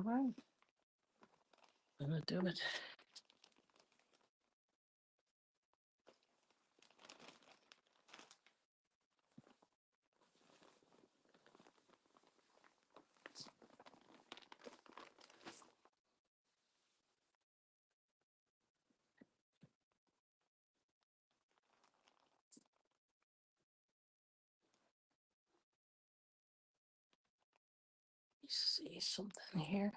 All right, gonna do it. See something here.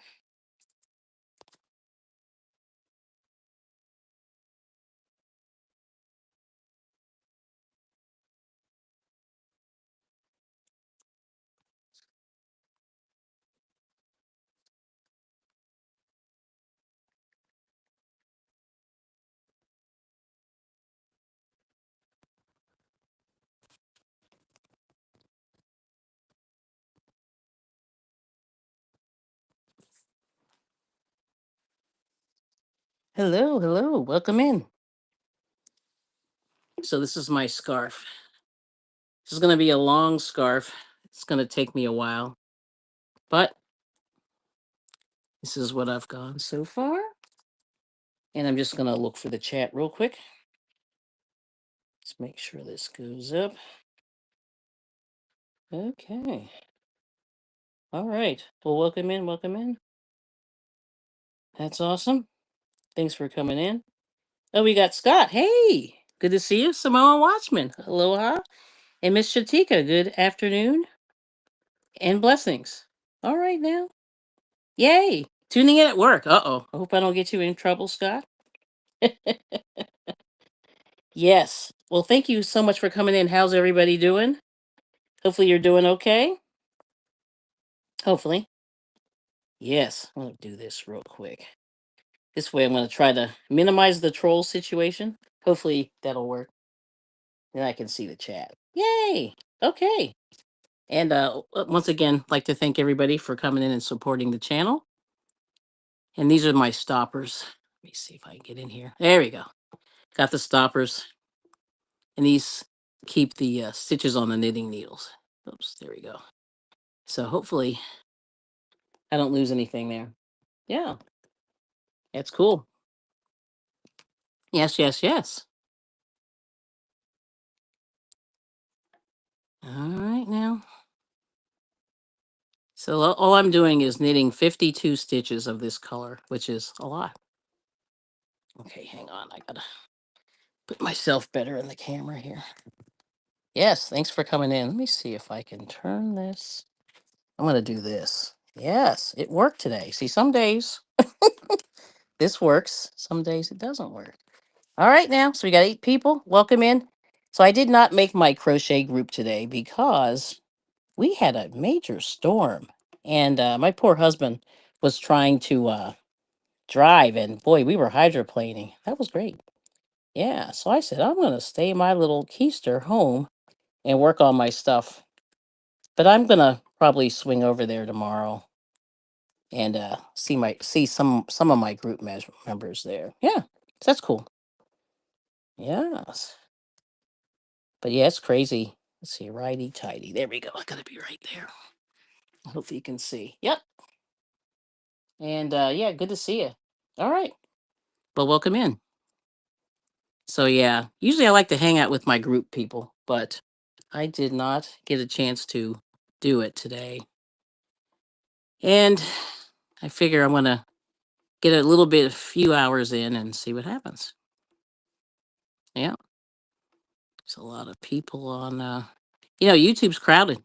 Hello, hello, welcome in. So this is my scarf. This is gonna be a long scarf. It's gonna take me a while, but this is what I've gone so far. And I'm just gonna look for the chat real quick. Let's make sure this goes up. Okay. All right. Well, welcome in, welcome in. That's awesome. Thanks for coming in. Oh, we got Scott. Hey, good to see you. Samoa Watchman. Aloha. And Miss Shatika, good afternoon and blessings. All right now. Yay. Tuning in at work. Uh-oh. I hope I don't get you in trouble, Scott. Yes. Well, thank you so much for coming in. How's everybody doing? Hopefully you're doing okay. Hopefully. Yes. I'm going to do this real quick. This way I'm going to try to minimize the troll situation. Hopefully that'll work. Then I can see the chat. Yay. Okay. And once again, like to thank everybody for coming in and supporting the channel. And these are my stoppers. Let me see if I can get in here. There we go. Got the stoppers. And these keep the stitches on the knitting needles. Oops, there we go. So hopefully I don't lose anything there. Yeah, that's cool. Yes, yes, yes. All right now. So all I'm doing is knitting 52 stitches of this color, which is a lot. Okay, hang on. I gotta put myself better in the camera here. Yes, thanks for coming in. Let me see if I can turn this. I'm gonna do this. Yes, it worked today. See, some days this works, some days it doesn't work. All right, now, so we got 8 people. Welcome in. So I did not make my crochet group today because we had a major storm, and my poor husband was trying to drive, and boy, we were hydroplaning. That was great. Yeah, so I said I'm gonna stay in my little keister home and work on my stuff. But I'm gonna probably swing over there tomorrow and see some of my group members there. Yeah, so that's cool. Yes, but yeah, it's crazy. Let's see, righty tighty. There we go. I gotta be right there. Hopefully you can see. Yep. And yeah, good to see you. All right. Well, welcome in. So yeah, usually I like to hang out with my group people, but I did not get a chance to do it today. And I figure I'm gonna get a little bit, a few hours in and see what happens. Yeah. There's a lot of people on YouTube's crowded.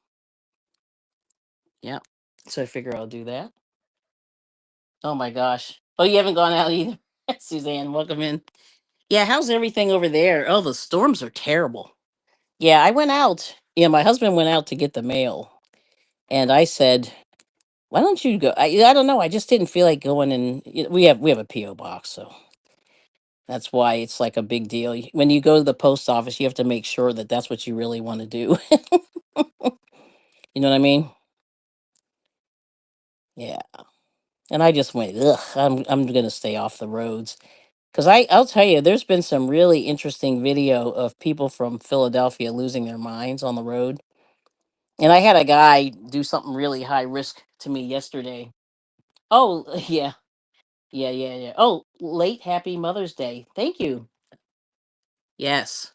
Yeah. So I figure I'll do that. Oh my gosh. Oh, you haven't gone out either. Suzanne, welcome in. Yeah, how's everything over there? Oh, the storms are terrible. Yeah, I went out. Yeah, my husband went out to get the mail. And I said, why don't you go? I don't know. I just didn't feel like going and we have a PO box, so that's why it's like a big deal. When you go to the post office, you have to make sure that that's what you really want to do. You know what I mean? Yeah. And I just went, ugh, I'm gonna stay off the roads. Cause I'll tell you, there's been some really interesting video of people from Philadelphia losing their minds on the road. And I had a guy do something really high risk to me yesterday. Oh, yeah. Yeah, yeah, yeah. Oh, late happy Mother's Day. Thank you. Yes.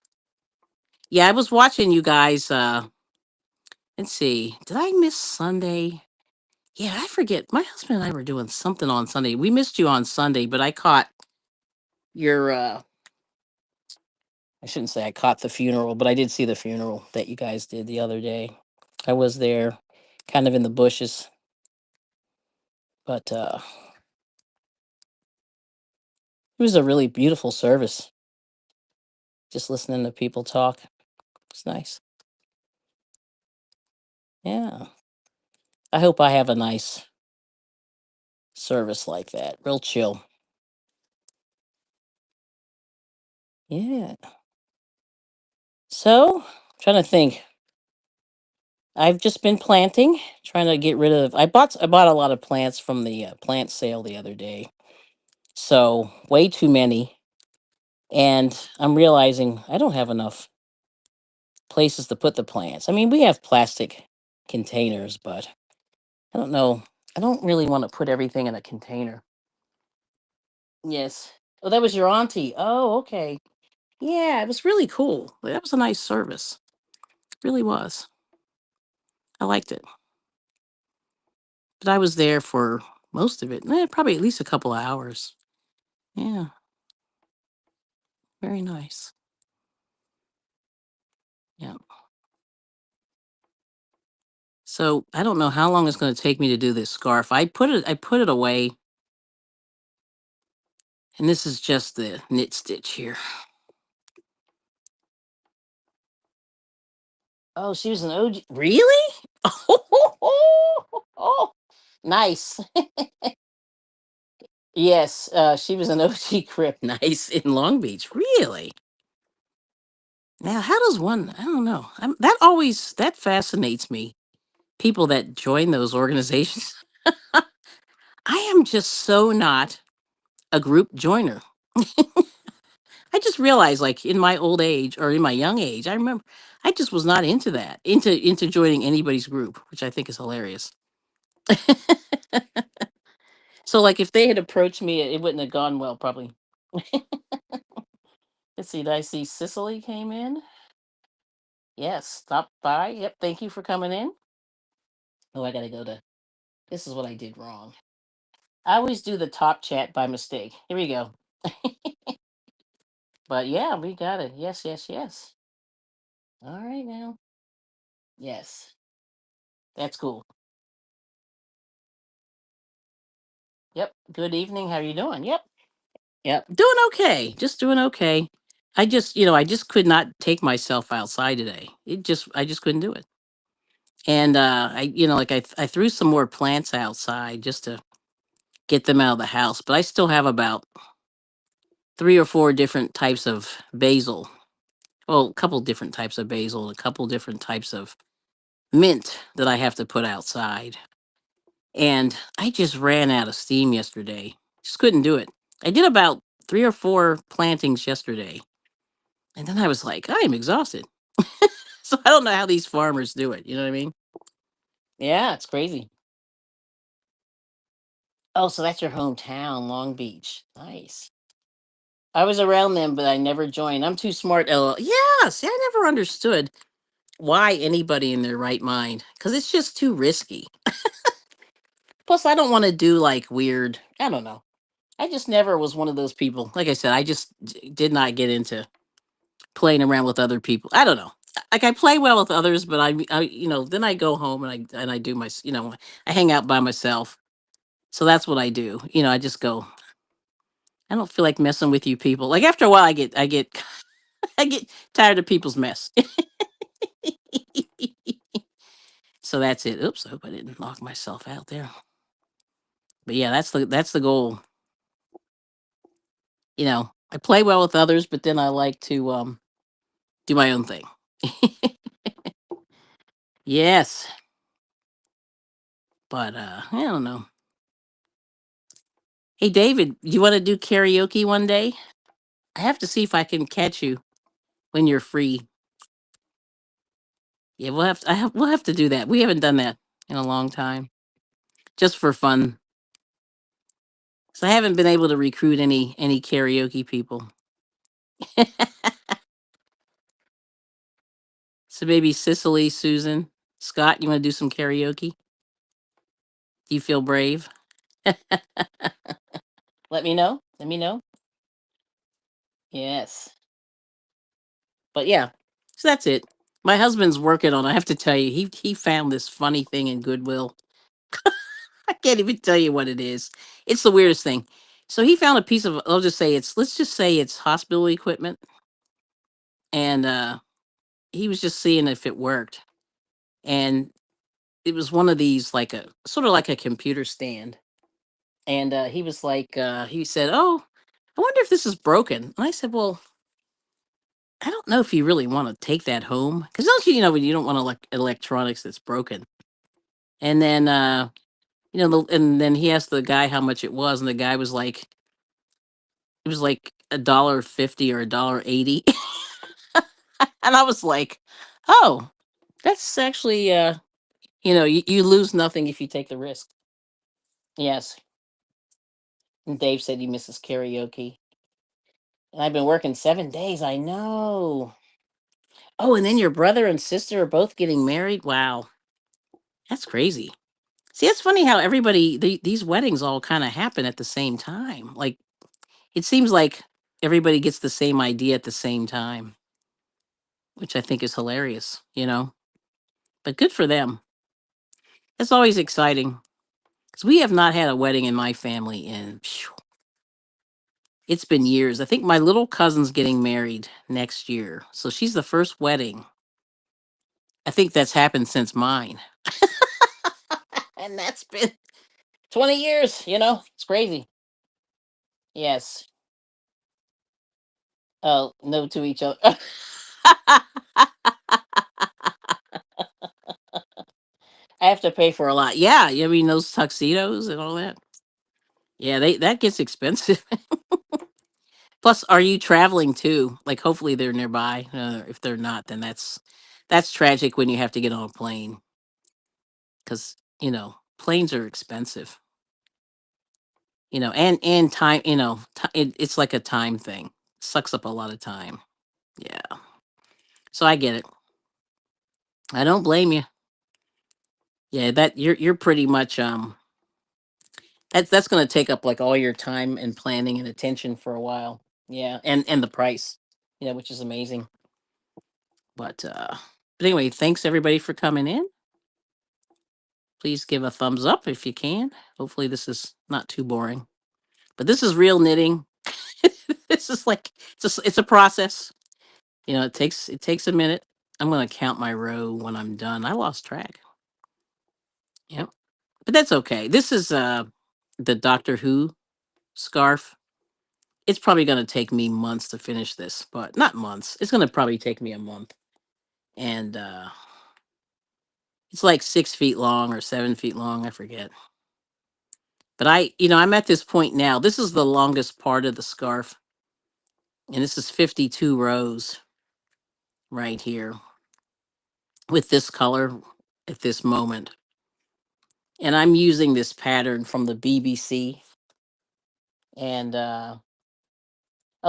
Yeah, I was watching you guys let's see. Did I miss Sunday? Yeah, I forget. My husband and I were doing something on Sunday. We missed you on Sunday, but I caught your I shouldn't say I caught the funeral, but I did see the funeral that you guys did the other day. I was there kind of in the bushes, but it was a really beautiful service. Just listening to people talk. It's nice. Yeah. I hope I have a nice service like that. Real chill. Yeah. So, trying to think. I've just been planting, trying to get rid of. I bought a lot of plants from the plant sale the other day. So, way too many, and I'm realizing I don't have enough places to put the plants. I mean, we have plastic containers, but I don't know. I don't really want to put everything in a container. Yes. Oh, that was your auntie. Oh, okay. Yeah, it was really cool. That was a nice service. Really was. I liked it. But I was there for most of it. Probably at least a couple of hours. Yeah, very nice. Yeah. So I don't know how long it's going to take me to do this scarf. I put it away, and this is just the knit stitch here. Oh, she was an OG. Really? Oh, nice. Yes, she was an OG Crip. Nice in Long Beach. Really? Now, how does one? I don't know. That fascinates me. People that join those organizations. I am just so not a group joiner. I just realized, like in my old age or in my young age, I remember I just was not into that, into joining anybody's group, which I think is hilarious. So, like, if they had approached me, it wouldn't have gone well, probably. Let's see. Did I see Cicely came in? Yes, stop by. Yep. Thank you for coming in. Oh, I gotta go to. This is what I did wrong. I always do the top chat by mistake. Here we go. But yeah, we got it. Yes, yes, yes. All right now. Yes, that's cool. Yep. Good evening. How are you doing? Yep. Yep. Doing okay. Just doing okay. I just could not take myself outside today. I just couldn't do it. And I threw some more plants outside just to get them out of the house, but I still have about three or four different types of basil. Well, a couple different types of basil, a couple different types of mint that I have to put outside. And I just ran out of steam yesterday. Just couldn't do it. I did about three or four plantings yesterday. And then I was like, I am exhausted. So I don't know how these farmers do it. You know what I mean? Yeah, it's crazy. Oh, so that's your hometown, Long Beach. Nice. I was around them, but I never joined. I'm too smart. Oh, yeah. See, I never understood why anybody in their right mind, because it's just too risky. Plus, I don't want to do like weird. I don't know. I just never was one of those people. Like I said, I just did not get into playing around with other people. I don't know. Like I play well with others, but then I go home and I do I hang out by myself. So that's what I do. I just go. I don't feel like messing with you people. Like after a while, I get tired of people's mess. So that's it. Oops, I hope I didn't knock myself out there. But yeah, that's the goal. I play well with others, but then I like to do my own thing. Yes, but I don't know. Hey David, you want to do karaoke one day? I have to see if I can catch you when you're free. Yeah, we'll have to do that. We haven't done that in a long time. Just for fun. So I haven't been able to recruit any karaoke people. So maybe Cicely, Susan, Scott, you want to do some karaoke? Do you feel brave? Let me know. Let me know. Yes. But yeah. So that's it. My husband's working on, I have to tell you, he found this funny thing in Goodwill. I can't even tell you what it is. It's the weirdest thing. So he found a piece of, I'll just say it's, let's just say it's hospital equipment, and he was just seeing if it worked. And it was one of these, like a sort of like a computer stand. And he was like, he said, "Oh, I wonder if this is broken." And I said, "Well, I don't know if you really want to take that home, because don't you, when you don't want electronics that's broken." And then, and then he asked the guy how much it was, and the guy was like, it was like $1.50 or $1.80. And I was like, "Oh, that's actually, you lose nothing if you take the risk." Yes. And Dave said he misses karaoke. And I've been working 7 days. I know. Oh, and then your brother and sister are both getting married. Wow, that's crazy. See, it's funny how these weddings all kind of happen at the same time. Like, it seems like everybody gets the same idea at the same time, which I think is hilarious. But good for them. It's always exciting because we have not had a wedding in my family in. Phew, it's been years. I think my little cousin's getting married next year, so she's the first wedding I think that's happened since mine, and that's been 20 years. It's crazy. Yes. Oh, no to each other. I have to pay for a lot. Yeah, you mean those tuxedos and all that? Yeah, they that gets expensive. Plus, are you traveling too? Like, hopefully they're nearby. If they're not, then that's tragic when you have to get on a plane, because planes are expensive. And time. It's like a time thing. Sucks up a lot of time. Yeah, so I get it. I don't blame you. Yeah, that you're pretty much that's gonna take up like all your time and planning and attention for a while. Yeah, and the price, which is amazing. But anyway, thanks everybody for coming in. Please give a thumbs up if you can. Hopefully this is not too boring. But this is real knitting. This is like it's a process. It takes a minute. I'm gonna count my row when I'm done. I lost track. Yep. But that's okay. This is the Doctor Who scarf. It's probably going to take me months to finish this, but not months. It's going to probably take me a month. And it's like 6 feet long or 7 feet long. I forget. But I'm at this point now. This is the longest part of the scarf. And this is 52 rows right here with this color at this moment. And I'm using this pattern from the BBC. And oh,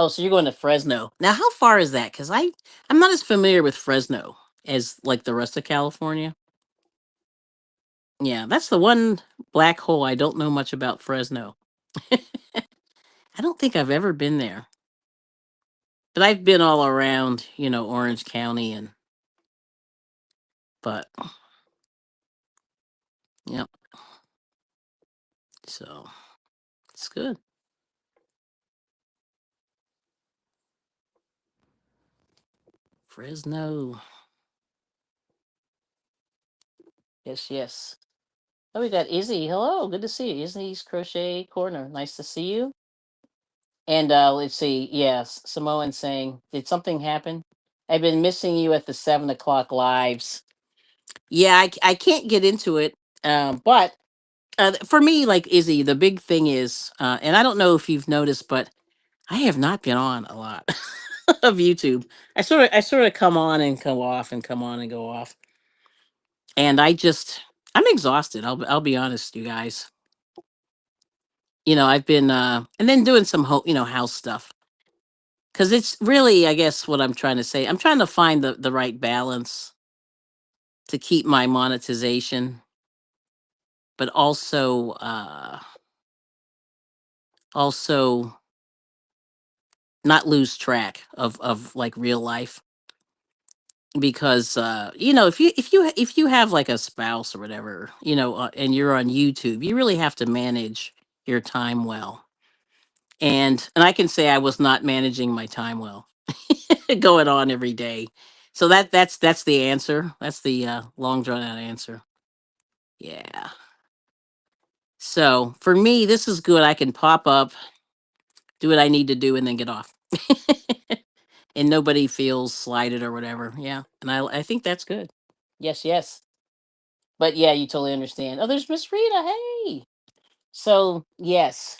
so you're going to Fresno. Now, how far is that? Because I'm not as familiar with Fresno as like the rest of California. Yeah, that's the one black hole I don't know much about Fresno. I don't think I've ever been there, but I've been all around, Orange County but yep. So it's good. Fresno. Yes, yes. Oh, we got Izzy. Hello, good to see you. Izzy's Crochet Corner. Nice to see you. And let's see. Yes, Samoan saying, "Did something happen? I've been missing you at the 7 o'clock lives." Yeah, I can't get into it. But for me, like Izzy, the big thing is, and I don't know if you've noticed, but I have not been on a lot of YouTube. I sort of come on and come off and come on and go off, and I'm exhausted. I'll be honest, you guys. I've been and then doing some house stuff. Cuz it's really, I guess what I'm trying to say, I'm trying to find the right balance to keep my monetization, but also not lose track of like real life, because if you have like a spouse or whatever, and you're on YouTube, you really have to manage your time well. And I can say I was not managing my time well, going on every day. So that's the answer. That's the long drawn out answer. Yeah. So for me, this is good. I can pop up, do what I need to do, and then get off. And nobody feels slighted or whatever. Yeah. And I think that's good. Yes, yes. But yeah, you totally understand. Oh, there's Miss Rita. Hey. So yes.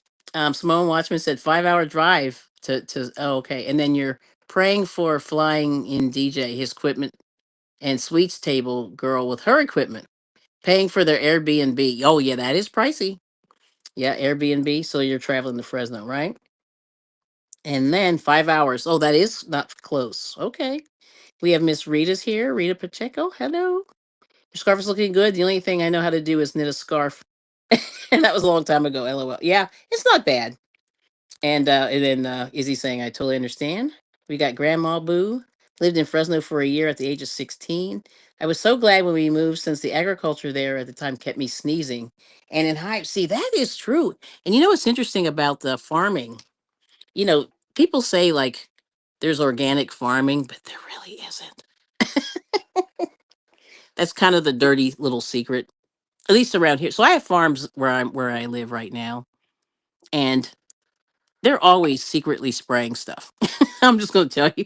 Simone Watchman said 5 hour drive to oh, okay. And then you're praying for flying in DJ, his equipment, and Sweets Table girl with her equipment, paying for their Airbnb. Oh yeah, that is pricey. Yeah, Airbnb. So you're traveling to Fresno, right? And then 5 hours. Oh, that is not close. Okay. We have Miss Rita's here. Rita Pacheco. Hello. Your scarf is looking good. The only thing I know how to do is knit a scarf. And that was a long time ago. LOL. Yeah, it's not bad. And then Izzy saying, I totally understand. We got Grandma Boo. Lived in Fresno for a year at the age of 16. I was so glad when we moved, since the agriculture there at the time kept me sneezing. And in hives, see, that is true. And you know what's interesting about the farming? People say like there's organic farming, but there really isn't. That's kind of the dirty little secret, at least around here. So I have farms where I live right now, and they're always secretly spraying stuff. I'm just going to tell you.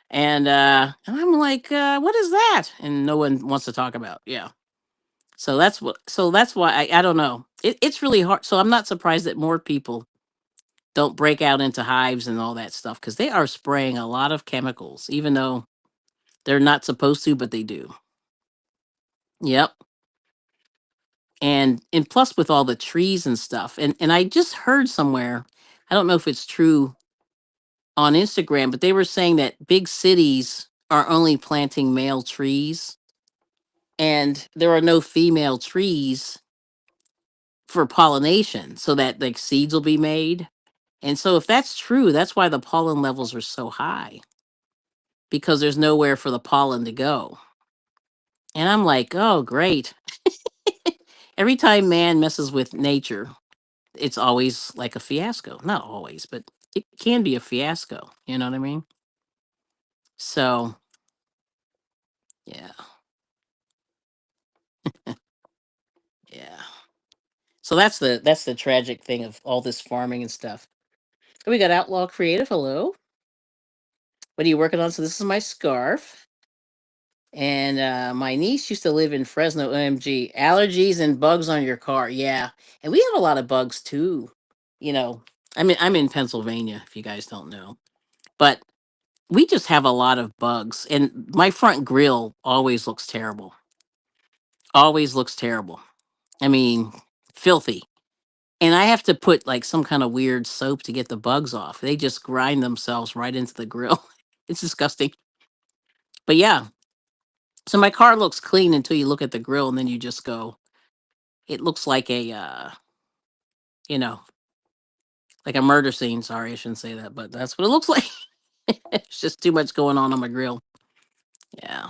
And I'm like, what is that? And no one wants to talk about. Yeah. So that's why I don't know. It's really hard. So I'm not surprised that more people don't break out into hives and all that stuff, because they are spraying a lot of chemicals, even though they're not supposed to, but they do. Yep. And plus with all the trees and stuff. And I just heard somewhere, I don't know if it's true, on Instagram, but they were saying that big cities are only planting male trees, and there are no female trees for pollination, so that like seeds will be made. And so if that's true, that's why the pollen levels are so high, because there's nowhere for the pollen to go. And I'm like, oh great. Every time man messes with nature, it's always like a fiasco. Not always, but it can be a fiasco. You know what I mean? So yeah, yeah. So that's the tragic thing of all this farming and stuff. We got Outlaw Creative. Hello. What are you working on? So this is my scarf. And my niece used to live in Fresno. OMG, allergies and bugs on your car. Yeah, and we have a lot of bugs too. You know, I'm in Pennsylvania, if you guys don't know, but we just have a lot of bugs. And my front grill always looks terrible. Always looks terrible. I mean, filthy. And I have to put like some kind of weird soap to get the bugs off. They just grind themselves right into the grill. It's disgusting. But yeah, so my car looks clean until you look at the grill, and then you just go, it looks like you know, like a murder scene. Sorry, I shouldn't say that, but that's what it looks like. It's just too much going on my grill. Yeah.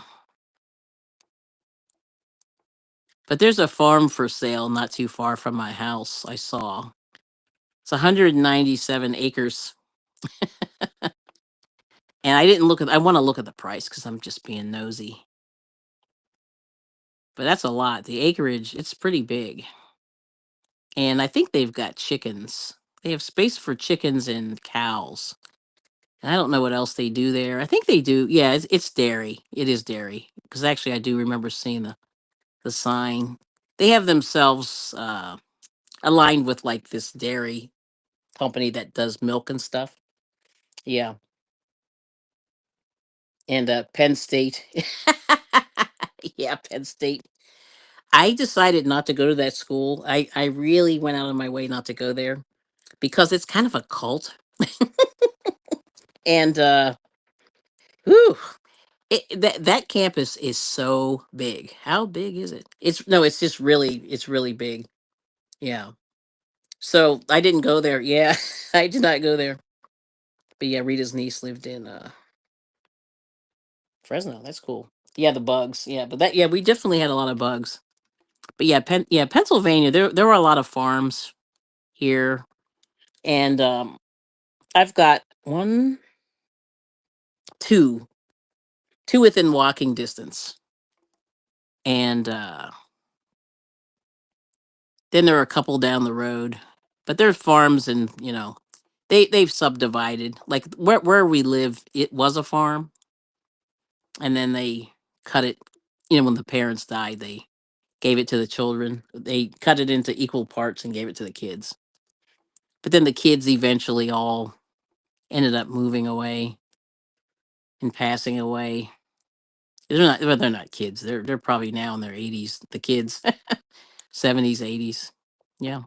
But there's a farm for sale not too far from my house. I saw it's 197 acres. And I didn't look at, I want to look at the price because I'm just being nosy. But that's a lot. The acreage, it's pretty big. And I think they've got chickens. They have space for chickens and cows. And I don't know what else they do there. I think they do. Yeah, it's dairy. It is dairy. Because actually, I do remember seeing the sign. They have themselves aligned with like this dairy company that does milk and stuff. Yeah. And Penn State. Yeah, Penn State. I decided not to go to that school. I really went out of my way not to go there because it's kind of a cult. And whew, that campus is so big. How big is it? It's no, it's just it's really big. Yeah. So I didn't go there. Yeah, I did not go there. But yeah, Rita's niece lived in Fresno. That's cool. Yeah, the bugs. Yeah, but that yeah, we definitely had a lot of bugs. But yeah, Pennsylvania. There were a lot of farms here, and I've got one, two, two within walking distance, and then there are a couple down the road. But there's farms, and they've subdivided. Like where we live, it was a farm, and then they cut it. When the parents died, they gave it to the children. They cut it into equal parts and gave it to the kids. But then the kids eventually all ended up moving away and passing away. They're not kids. They're probably now in their 80s. The kids, 70s, 80s. Yeah.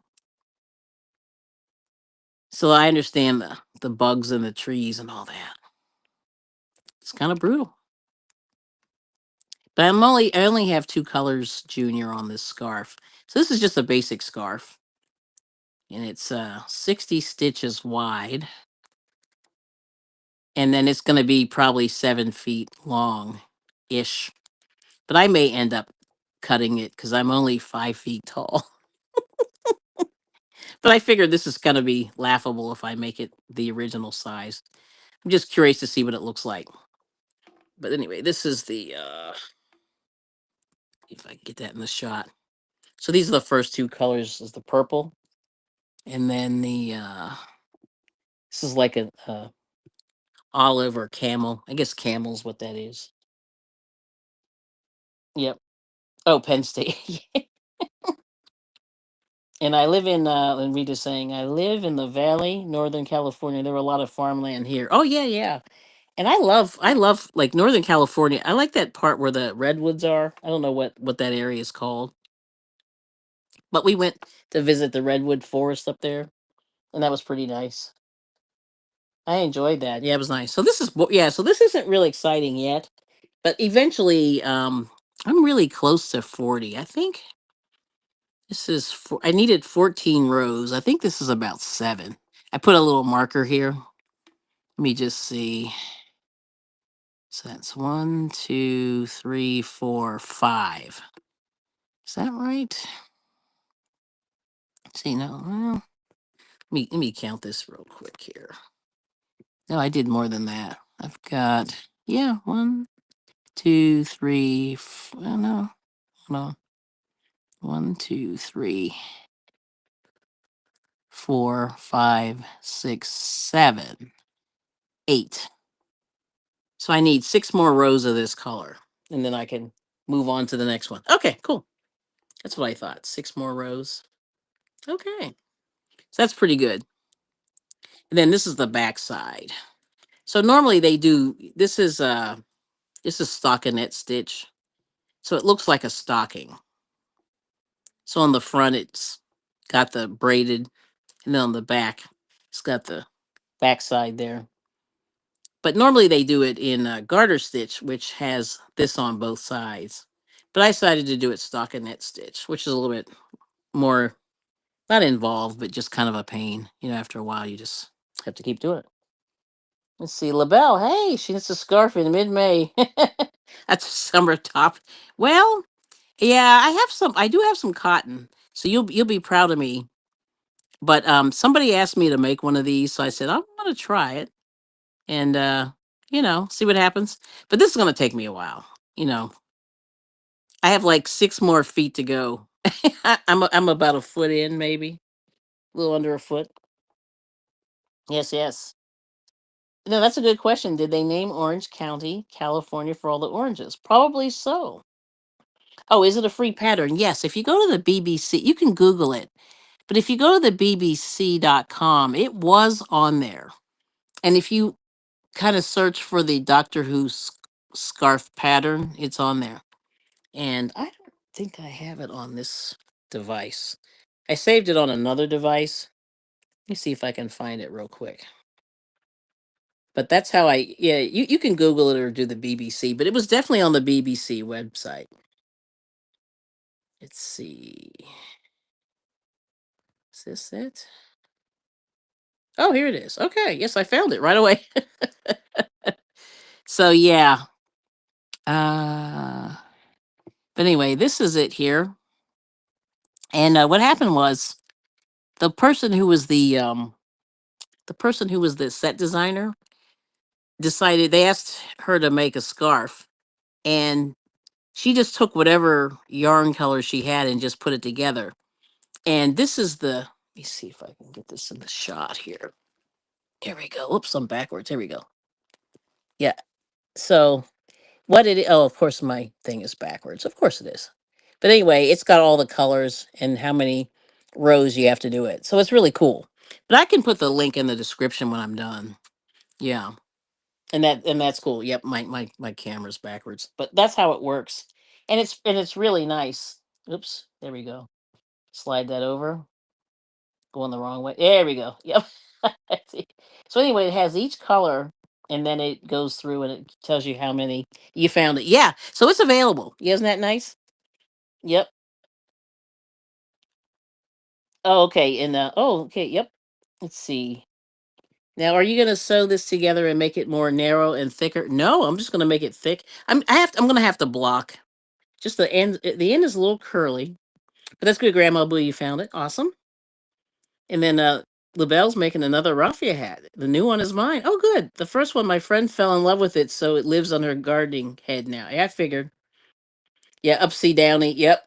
So I understand the bugs in the trees and all that. It's kind of brutal. But I only have two colors, Junior, on this scarf. So this is just a basic scarf, and it's 60 stitches wide, and then it's going to be probably 7 feet long, ish. But I may end up cutting it because I'm only 5 feet tall. But I figured this is going to be laughable if I make it the original size. I'm just curious to see what it looks like. But anyway, this is the if I can get that in the shot. So these are the first two colors: is the purple, and then the this is like a olive or camel. I guess camel's what that is. Yep. Oh, Penn State. And I live in and Rita's saying I live in the Valley, Northern California. There were a lot of farmland here. Oh yeah, yeah. And I love like Northern California. I like that part where the redwoods are. I don't know what that area is called, but we went to visit the redwood forest up there, and that was pretty nice. I enjoyed that. Yeah, it was nice. So so this isn't really exciting yet, but eventually I'm really close to 40. I think I needed 14 rows. I think this is about 7. I put a little marker here. Let me just see. So that's 1, 2, 3, 4, 5. Is that right? See, no. Well, let me count this real quick here. No, I did more than that. I've got yeah, 1, 2, 3. No, hold on. 1, 2, 3, 4, 5, 6, 7, 8. So I need 6 more rows of this color, and then I can move on to the next one. Okay, cool. That's what I thought. 6 more rows. Okay, so that's pretty good. And then this is the back side. So normally they do this is stockinette stitch. So it looks like a stocking. So on the front it's got the braided, and then on the back it's got the back side there. But normally they do it in garter stitch, which has this on both sides. But I decided to do it stockinette stitch, which is a little bit more not involved, but just kind of a pain. After a while, you just have to keep doing it. Let's see, LaBelle. Hey, she knits a scarf in mid-May. That's a summer top. Well, yeah, I do have some cotton, so you'll be proud of me. But somebody asked me to make one of these, so I said I'm gonna try it and see what happens. But this is gonna take me a while. You know, I have like 6 more feet to go. I'm about a foot in, maybe a little under a foot. Yes, yes. No, that's a good question. Did they name Orange County, California for all the oranges? Probably so. Oh, is it a free pattern? Yes. If you go to the BBC, you can Google it. But if you go to the BBC.com, it was on there. And if you kind of search for the Doctor Who scarf pattern, it's on there. And think I have it on this device. I saved it on another device. Let me see if I can find it real quick. But that's how yeah, you can Google it or do the BBC, but it was definitely on the BBC website. Let's see. Is this it? Oh, here it is. Okay. Yes, I found it right away. So yeah. Uh but anyway, this is it here. And what happened was the person who was the person who was the set designer decided they asked her to make a scarf, and she just took whatever yarn color she had and just put it together. And this is the, let me see if I can get this in the shot here. Here we go. Oops, I'm backwards. Here we go. Yeah. So what it, oh, of course my thing is backwards. Of course it is. But anyway, it's got all the colors and how many rows you have to do it. So it's really cool. But I can put the link in the description when I'm done. Yeah. And that's cool. Yep, my camera's backwards. But that's how it works. And it's really nice. Oops, there we go. Slide that over. Going the wrong way. There we go. Yep. See? So anyway, it has each color and then it goes through and it tells you how many you found it. Yeah. So it's available. Yeah, isn't that nice? Yep. Oh, okay. And oh, okay. Yep. Let's see. Now, are you going to sew this together and make it more narrow and thicker? No, I'm just going to make it thick. I'm going to have to block. Just the end is a little curly, but that's good, Grandma Boo. You found it. Awesome. And then LaBelle's making another raffia hat. The new one is mine. Oh, good. The first one, my friend fell in love with it, so it lives on her gardening head now. Yeah, I figured. Yeah, upside downy. Yep.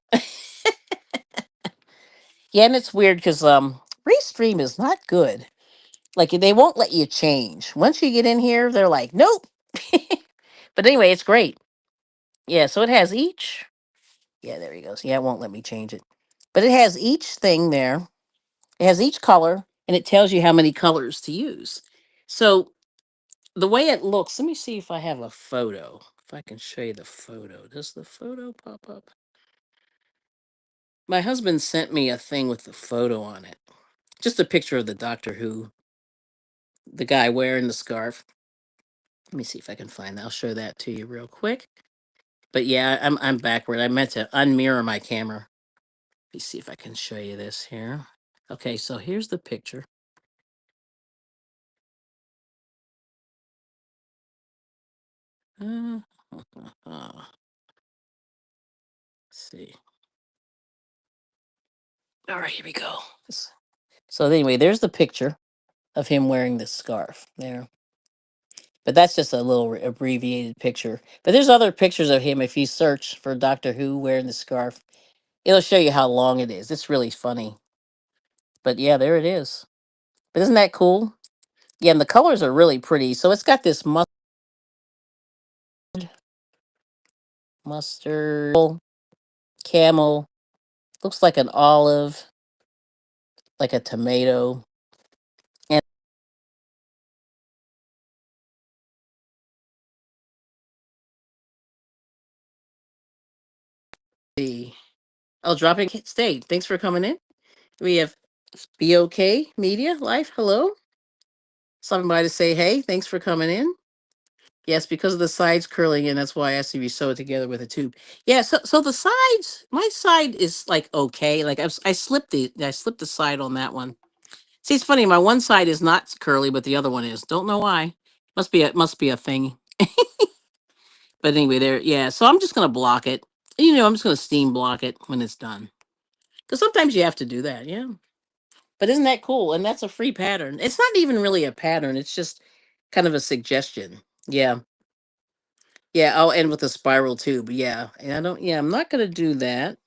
Yeah, and it's weird because Restream is not good. Like they won't let you change. Once you get in here, they're like, nope. But anyway, it's great. Yeah, so it has each. Yeah, there he goes. Yeah, it won't let me change it. But it has each thing there. It has each color and it tells you how many colors to use. So the way it looks, let me see if I have a photo. If I can show you the photo. Does the photo pop up? My husband sent me a thing with the photo on it. Just a picture of the Doctor Who, the guy wearing the scarf. Let me see if I can find that. I'll show that to you real quick. But yeah, I'm backward. I meant to unmirror my camera. Let me see if I can show you this here. Okay, so here's the picture. Uh, let's see. All right, here we go. So anyway, there's the picture of him wearing the scarf there. But that's just a little abbreviated picture. But there's other pictures of him. If you search for Doctor Who wearing the scarf, it'll show you how long it is. It's really funny. But yeah, there it is. But isn't that cool? Yeah, and the colors are really pretty. So it's got this mustard, camel, looks like an olive, like a tomato. And the oh, dropping state. Thanks for coming in. We have BOK Media Life. Hello. Stopping by to say hey. Thanks for coming in. Yes, because of the sides curling in, that's why I asked if you sew it together with a tube. Yeah, so the sides, my side is like okay. Like I slipped the side on that one. See, it's funny. My one side is not curly, but the other one is. Don't know why. Must be a thing. But anyway, there. Yeah. So I'm just gonna block it. You know, I'm just gonna steam block it when it's done. Because sometimes you have to do that. Yeah. But isn't that cool? And that's a free pattern. It's not even really a pattern. It's just kind of a suggestion. Yeah. Yeah. I'll end with a spiral tube. Yeah. And I don't. Yeah. I'm not gonna do that.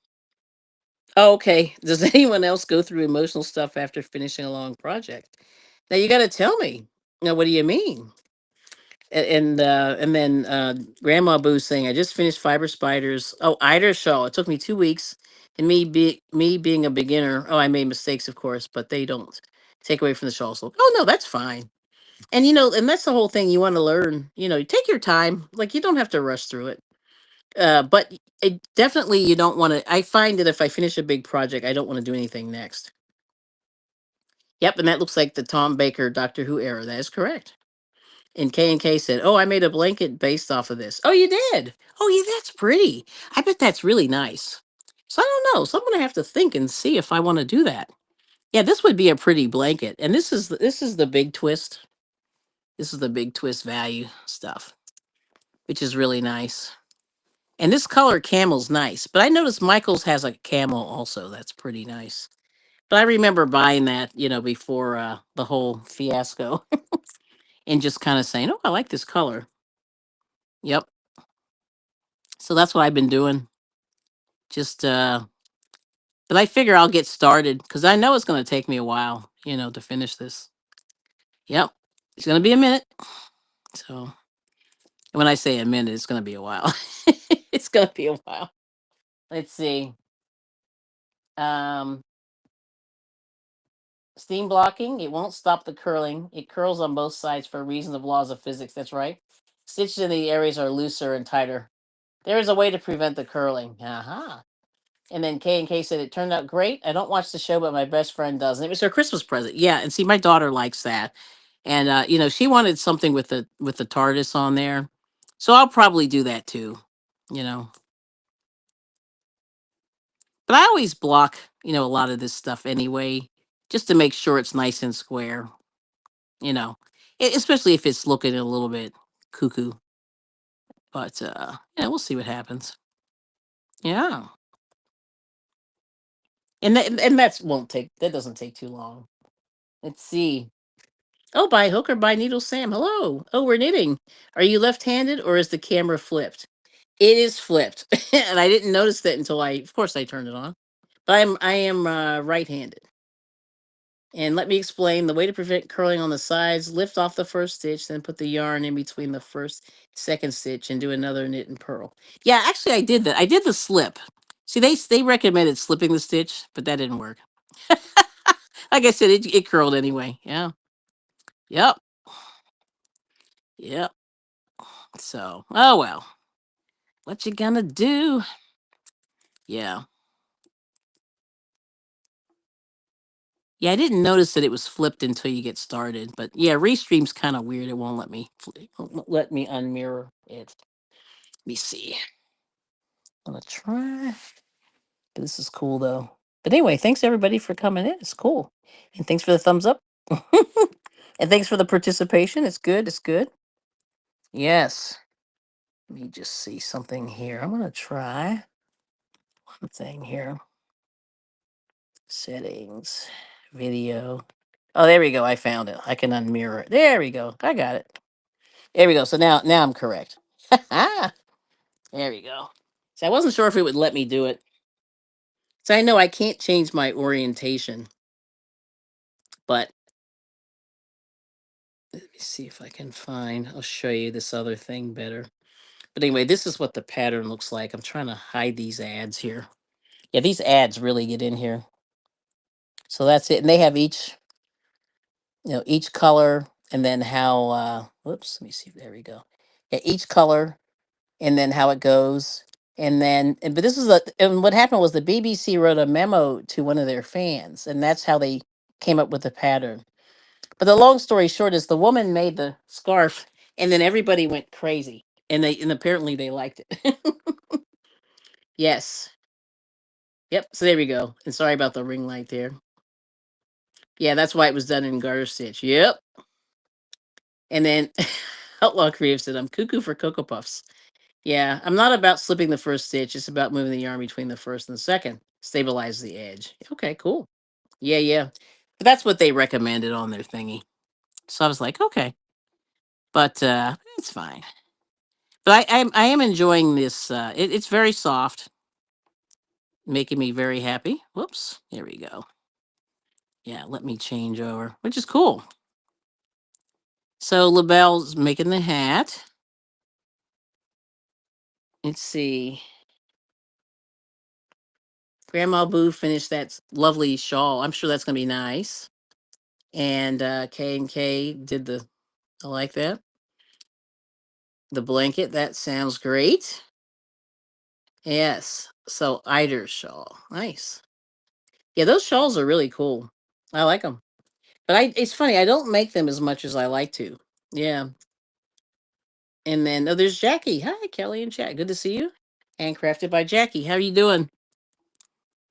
Oh, okay. Does anyone else go through emotional stuff after finishing a long project? Now you got to tell me. Now, what do you mean? And then Grandma Boo saying, "I just finished Fiber Spiders. Oh, Eider Shaw. It took me 2 weeks, and me being a beginner. Oh, I made mistakes, of course, but they don't take away from the shawl's look. Oh no, that's fine. And you know, and that's the whole thing. You want to learn. You know, you take your time. Like you don't have to rush through it. But definitely you don't want to. I find that if I finish a big project, I don't want to do anything next. Yep, and that looks like the Tom Baker Doctor Who era. That is correct. And K said, "Oh, I made a blanket based off of this." Oh, you did? Oh, yeah, that's pretty. I bet that's really nice. So I don't know. So I'm gonna have to think and see if I want to do that. Yeah, this would be a pretty blanket, and this is the big twist. This is the big twist value stuff, which is really nice. And this color camel's nice, but I noticed Michaels has a camel also. That's pretty nice. But I remember buying that, before the whole fiasco, and just kind of saying, "Oh, I like this color." Yep. So that's what I've been doing. Just but I figure I'll get started because I know it's going to take me a while, to finish this. Yep. It's going to be a minute. So when I say a minute, it's going to be a while. It's going to be a while. Let's see. Um, Steam blocking, it won't stop the curling. It curls on both sides for reasons of laws of physics. That's right. Stitches in the areas are looser and tighter. There is a way to prevent the curling. Aha. And then K and K said it turned out great. I don't watch the show, but my best friend does. And it was her Christmas present. Yeah, and see, my daughter likes that. And she wanted something with the TARDIS on there. So I'll probably do that too. You know. But I always block, a lot of this stuff anyway, just to make sure it's nice and square, you know. Especially if it's looking a little bit cuckoo. But yeah, we'll see what happens. Yeah. And that's won't take that doesn't take too long. Let's see. Oh, by hook or by needle, Sam. Hello. Oh, we're knitting. Are you left-handed or is the camera flipped? It is flipped, and I didn't notice that until of course, I turned it on. But I am right-handed. And let me explain the way to prevent curling on the sides. Lift off the first stitch, then put the yarn in between the first, second stitch, and do another knit and purl. Yeah, actually, I did that. I did the slip. See, they recommended slipping the stitch, but that didn't work. Like I said, it curled anyway. Yeah. Yep. Yep. So, oh well. What you gonna do? Yeah. Yeah, I didn't notice that it was flipped until you get started. But yeah, Restream's kind of weird. It won't let me let me unmirror it. Let me see. I'm gonna try. But this is cool though. But anyway, thanks everybody for coming in. It's cool. And thanks for the thumbs up. And thanks for the participation. It's good. It's good. Yes. Let me just see something here. I'm gonna try one thing here. Settings, video. Oh, there we go. I found it. I can unmirror it. There we go. I got it. There we go. So now I'm correct. There we go. So I wasn't sure if it would let me do it. So I know I can't change my orientation, but let me see if I can find. I'll show you this other thing better. But anyway, this is what the pattern looks like. I'm trying to hide these ads here. Yeah, these ads really get in here. So that's it. And they have each color and then how whoops, let me see. There we go. Yeah, each color and then how it goes. But this is and what happened was the BBC wrote a memo to one of their fans, and that's how they came up with the pattern. But the long story short is the woman made the scarf and then everybody went crazy. And apparently they liked it. Yes. Yep. So there we go. And sorry about the ring light there. Yeah, that's why it was done in garter stitch. Yep. And then Outlaw Creative said, I'm cuckoo for Cocoa Puffs. Yeah, I'm not about slipping the first stitch. It's about moving the yarn between the first and the second. Stabilize the edge. Okay, cool. Yeah, yeah. But that's what they recommended on their thingy. So I was like, okay. But it's fine. But I am enjoying this. It's very soft, making me very happy. Whoops. There we go. Yeah, let me change over, which is cool. So LaBelle's making the hat. Let's see. Grandma Boo finished that lovely shawl. I'm sure that's gonna be nice. And K and K did I like that. The blanket, that sounds great. Yes. So eider shawl. Nice. Yeah, those shawls are really cool. I like them. But it's funny, I don't make them as much as I like to. Yeah. And then, oh, there's Jackie. Hi, Kelly and chat. Good to see you. Handcrafted by Jackie. How are you doing?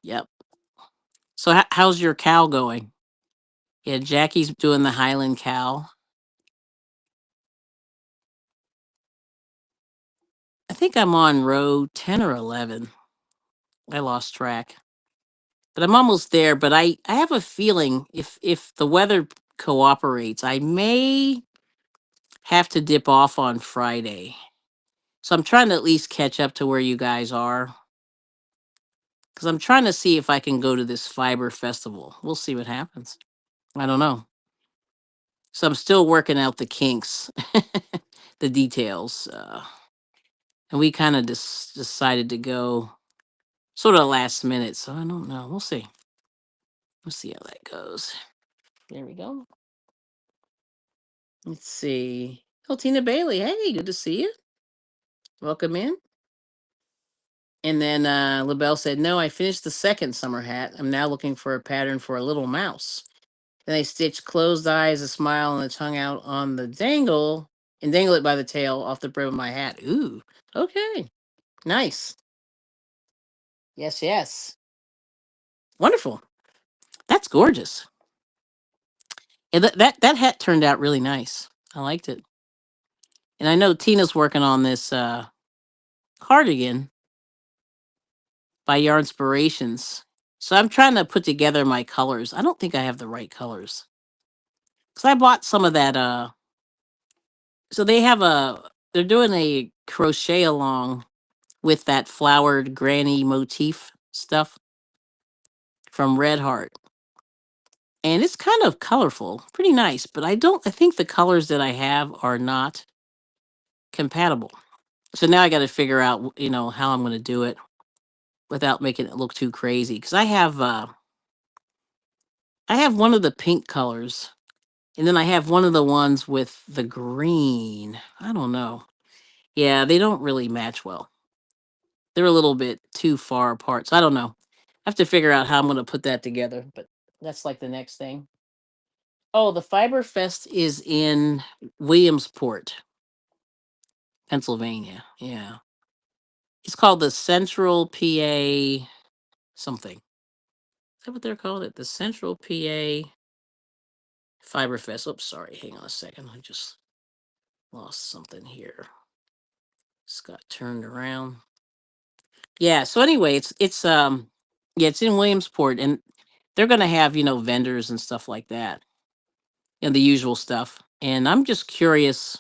Yep. So how's your cow going? Yeah, Jackie's doing the Highland cow. I think I'm on row 10 or 11. I lost track. But I'm almost there, but I have a feeling if the weather cooperates, I may have to dip off on Friday. So I'm trying to at least catch up to where you guys are cuz I'm trying to see if I can go to this fiber festival. We'll see what happens. I don't know. So I'm still working out the kinks, the details. And we kind of decided to go sort of last minute. So I don't know. We'll see. We'll see how that goes. There we go. Let's see. Oh, Tina Bailey. Hey, good to see you. Welcome in. And then LaBelle said, no, I finished the second summer hat. I'm now looking for a pattern for a little mouse. Then I stitched closed eyes, a smile, and a tongue out on the dangle and dangle it by the tail off the brim of my hat. Ooh, okay. Nice. Yes, yes. Wonderful. That's gorgeous. And that hat turned out really nice. I liked it. And I know Tina's working on this cardigan by Yarn Inspirations. So I'm trying to put together my colors. I don't think I have the right colors. Cuz I bought some of that so they're doing a crochet along with that flowered granny motif stuff from Red Heart. And it's kind of colorful, pretty nice, but I think the colors that I have are not compatible. So now I got to figure out, how I'm going to do it without making it look too crazy cuz I have one of the pink colors and then I have one of the ones with the green. I don't know. Yeah, they don't really match well. They're a little bit too far apart. So I don't know. I have to figure out how I'm going to put that together, but that's like the next thing. Oh, the Fiber Fest is in Williamsport, Pennsylvania. Yeah. It's called the Central PA something. Is that what they're called? It the Central PA Fiber Fest. Oops, sorry. Hang on a second. I just lost something here. Just got turned around. Yeah. So anyway, it's in Williamsport, and they're gonna have vendors and stuff like that, and the usual stuff. And I'm just curious.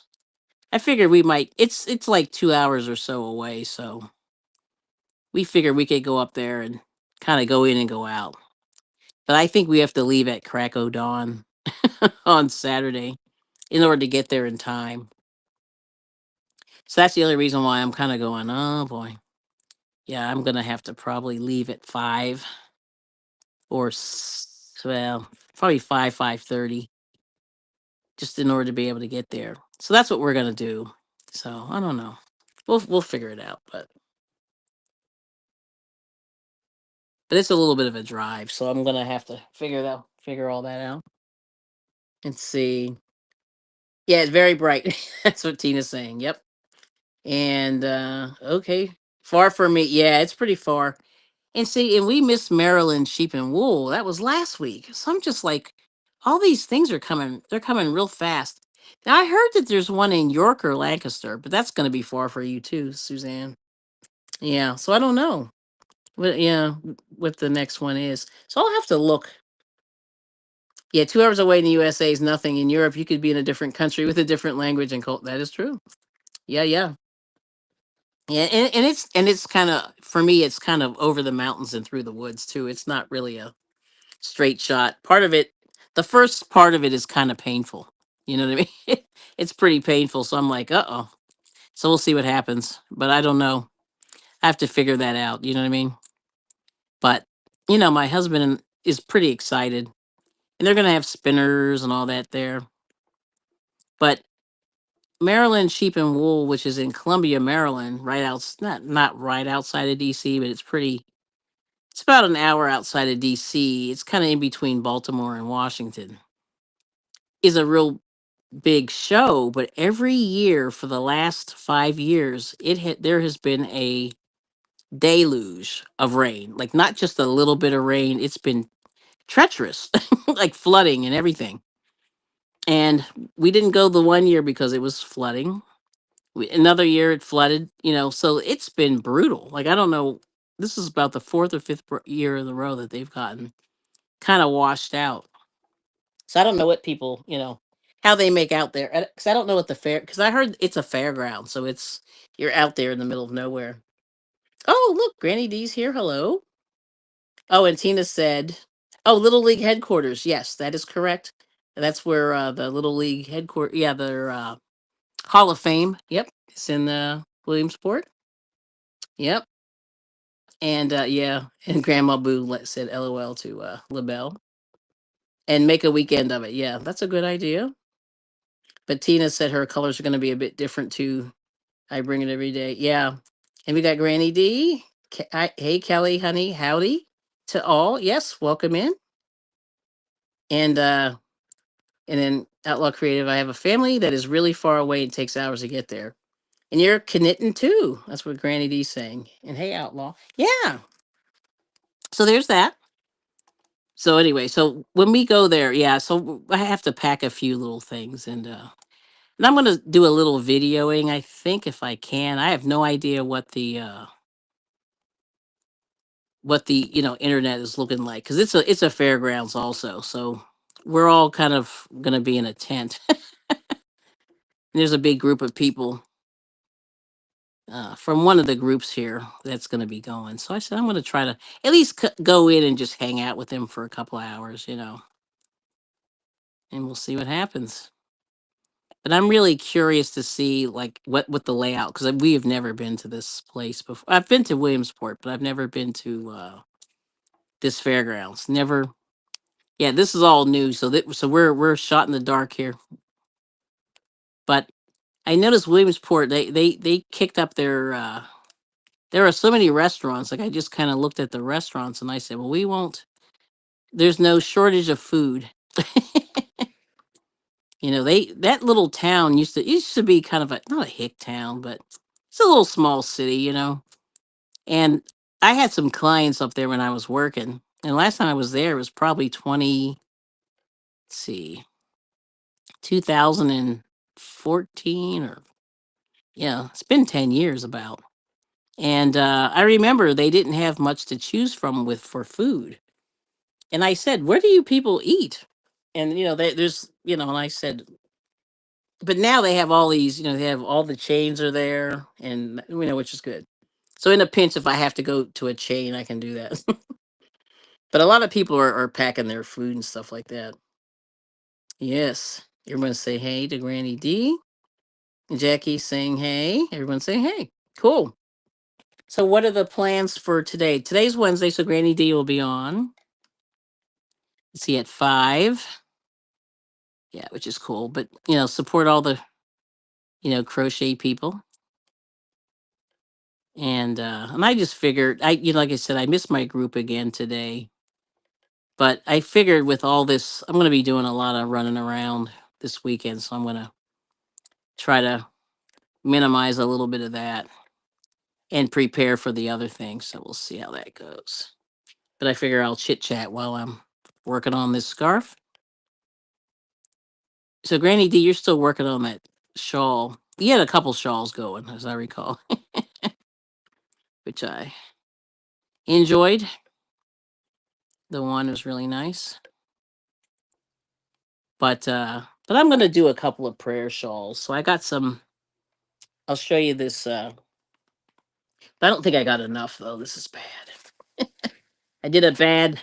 I figured we might. It's like 2 hours or so away, so we figured we could go up there and kind of go in and go out. But I think we have to leave at crack o' dawn on Saturday in order to get there in time. So that's the only reason why I'm kind of going, oh boy. Yeah, I'm gonna have to probably leave at 5 or well, probably 5:30, just in order to be able to get there. So that's what we're gonna do. So I don't know. We'll figure it out, but it's a little bit of a drive, so I'm gonna have to figure all that out and see. Yeah, it's very bright. That's what Tina's saying. Yep. And okay, far from me. Yeah, it's pretty far. And see, and we missed Maryland sheep and wool. That was last week. So I'm just like, all these things are coming. They're coming real fast. Now I heard that there's one in York or Lancaster, but that's going to be far for you too, Suzanne. Yeah. So I don't know. What the next one is. So I'll have to look. Yeah, 2 hours away in the USA is nothing. In Europe, you could be in a different country with a different language and cult. That is true. Yeah, yeah. Yeah, and it's kind of for me. It's kind of over the mountains and through the woods too. It's not really a straight shot. Part of it, the first part of it is kind of painful. You know what I mean? It's pretty painful. So I'm like, uh-oh. So we'll see what happens. But I don't know. I have to figure that out. You know what I mean? But my husband is pretty excited, and they're gonna have spinners and all that there. But Maryland Sheep and Wool, which is in Columbia, Maryland, right out not right outside of DC, but it's about an hour outside of DC. It's kind of in between Baltimore and Washington. Is a real big show, but every year for the last 5 years, there has been a deluge of rain. Like not just a little bit of rain, it's been treacherous, like flooding and everything. And we didn't go the one year because it was flooding. Another year it flooded, so it's been brutal. Like I don't know, this is about the fourth or fifth year in a row that they've gotten kind of washed out. So I don't know what people, how they make out there. Because I don't know what the fair, because I heard it's a fairground. So you're out there in the middle of nowhere. Oh, look, Granny D's here. Hello. Oh, and Tina said, oh, Little League headquarters. Yes, that is correct. That's where the Little League headquarters, yeah, their Hall of Fame. Yep. It's in Williamsport. Yep. And yeah, and Grandma Boo said LOL to LaBelle and make a weekend of it. Yeah, that's a good idea. But Tina said her colors are going to be a bit different too. I bring it every day. Yeah. And we got Granny D. Hey, Kelly, honey, howdy to all. Yes, welcome in. And then Outlaw Creative, I have a family that is really far away and takes hours to get there. And you're knitting too. That's what Granny D's saying. And hey, Outlaw. Yeah. So there's that. So anyway, so when we go there, yeah, so I have to pack a few little things and I'm gonna do a little videoing, I think, if I can. I have no idea what the internet is looking like because it's a fairgrounds also. So we're all kind of gonna be in a tent. There's a big group of people from one of the groups here that's going to be going. So I said, I'm going to try to at least go in and just hang out with them for a couple of hours, and we'll see what happens. But I'm really curious to see like what the layout because we have never been to this place before. I've been to Williamsport, but I've never been to this fairgrounds. Never. Yeah, this is all new. So we're shot in the dark here. But I noticed Williamsport they kicked up their there are so many restaurants. Like I just kind of looked at the restaurants and I said, well, we won't. There's no shortage of food. They that little town used to be kind of a not a hick town, but it's a little small city, And I had some clients up there when I was working. And last time I was there was probably let's see, 2014 or yeah, it's been 10 years about. And I remember they didn't have much to choose from with for food. And I said, "Where do you people eat?" And there's and I said, but now they have all these, they have all the chains are there, and which is good. So in a pinch, if I have to go to a chain, I can do that. But a lot of people are packing their food and stuff like that. Yes, everyone say hey to Granny D. Jackie saying hey. Everyone say hey. Cool. So what are the plans for today? Today's Wednesday, so Granny D will be on. See at 5. Yeah, which is cool. But support all the crochet people. And I just figured like I said, I missed my group again today. But I figured with all this, I'm gonna be doing a lot of running around this weekend, so I'm gonna try to minimize a little bit of that and prepare for the other things. So we'll see how that goes. But I figure I'll chit chat while I'm working on this scarf. So Granny D, you're still working on that shawl. You had a couple shawls going, as I recall, which I enjoyed. The one was really nice. But I'm gonna do a couple of prayer shawls. So I got some. I'll show you this. I don't think I got enough though. This is bad. I did a bad.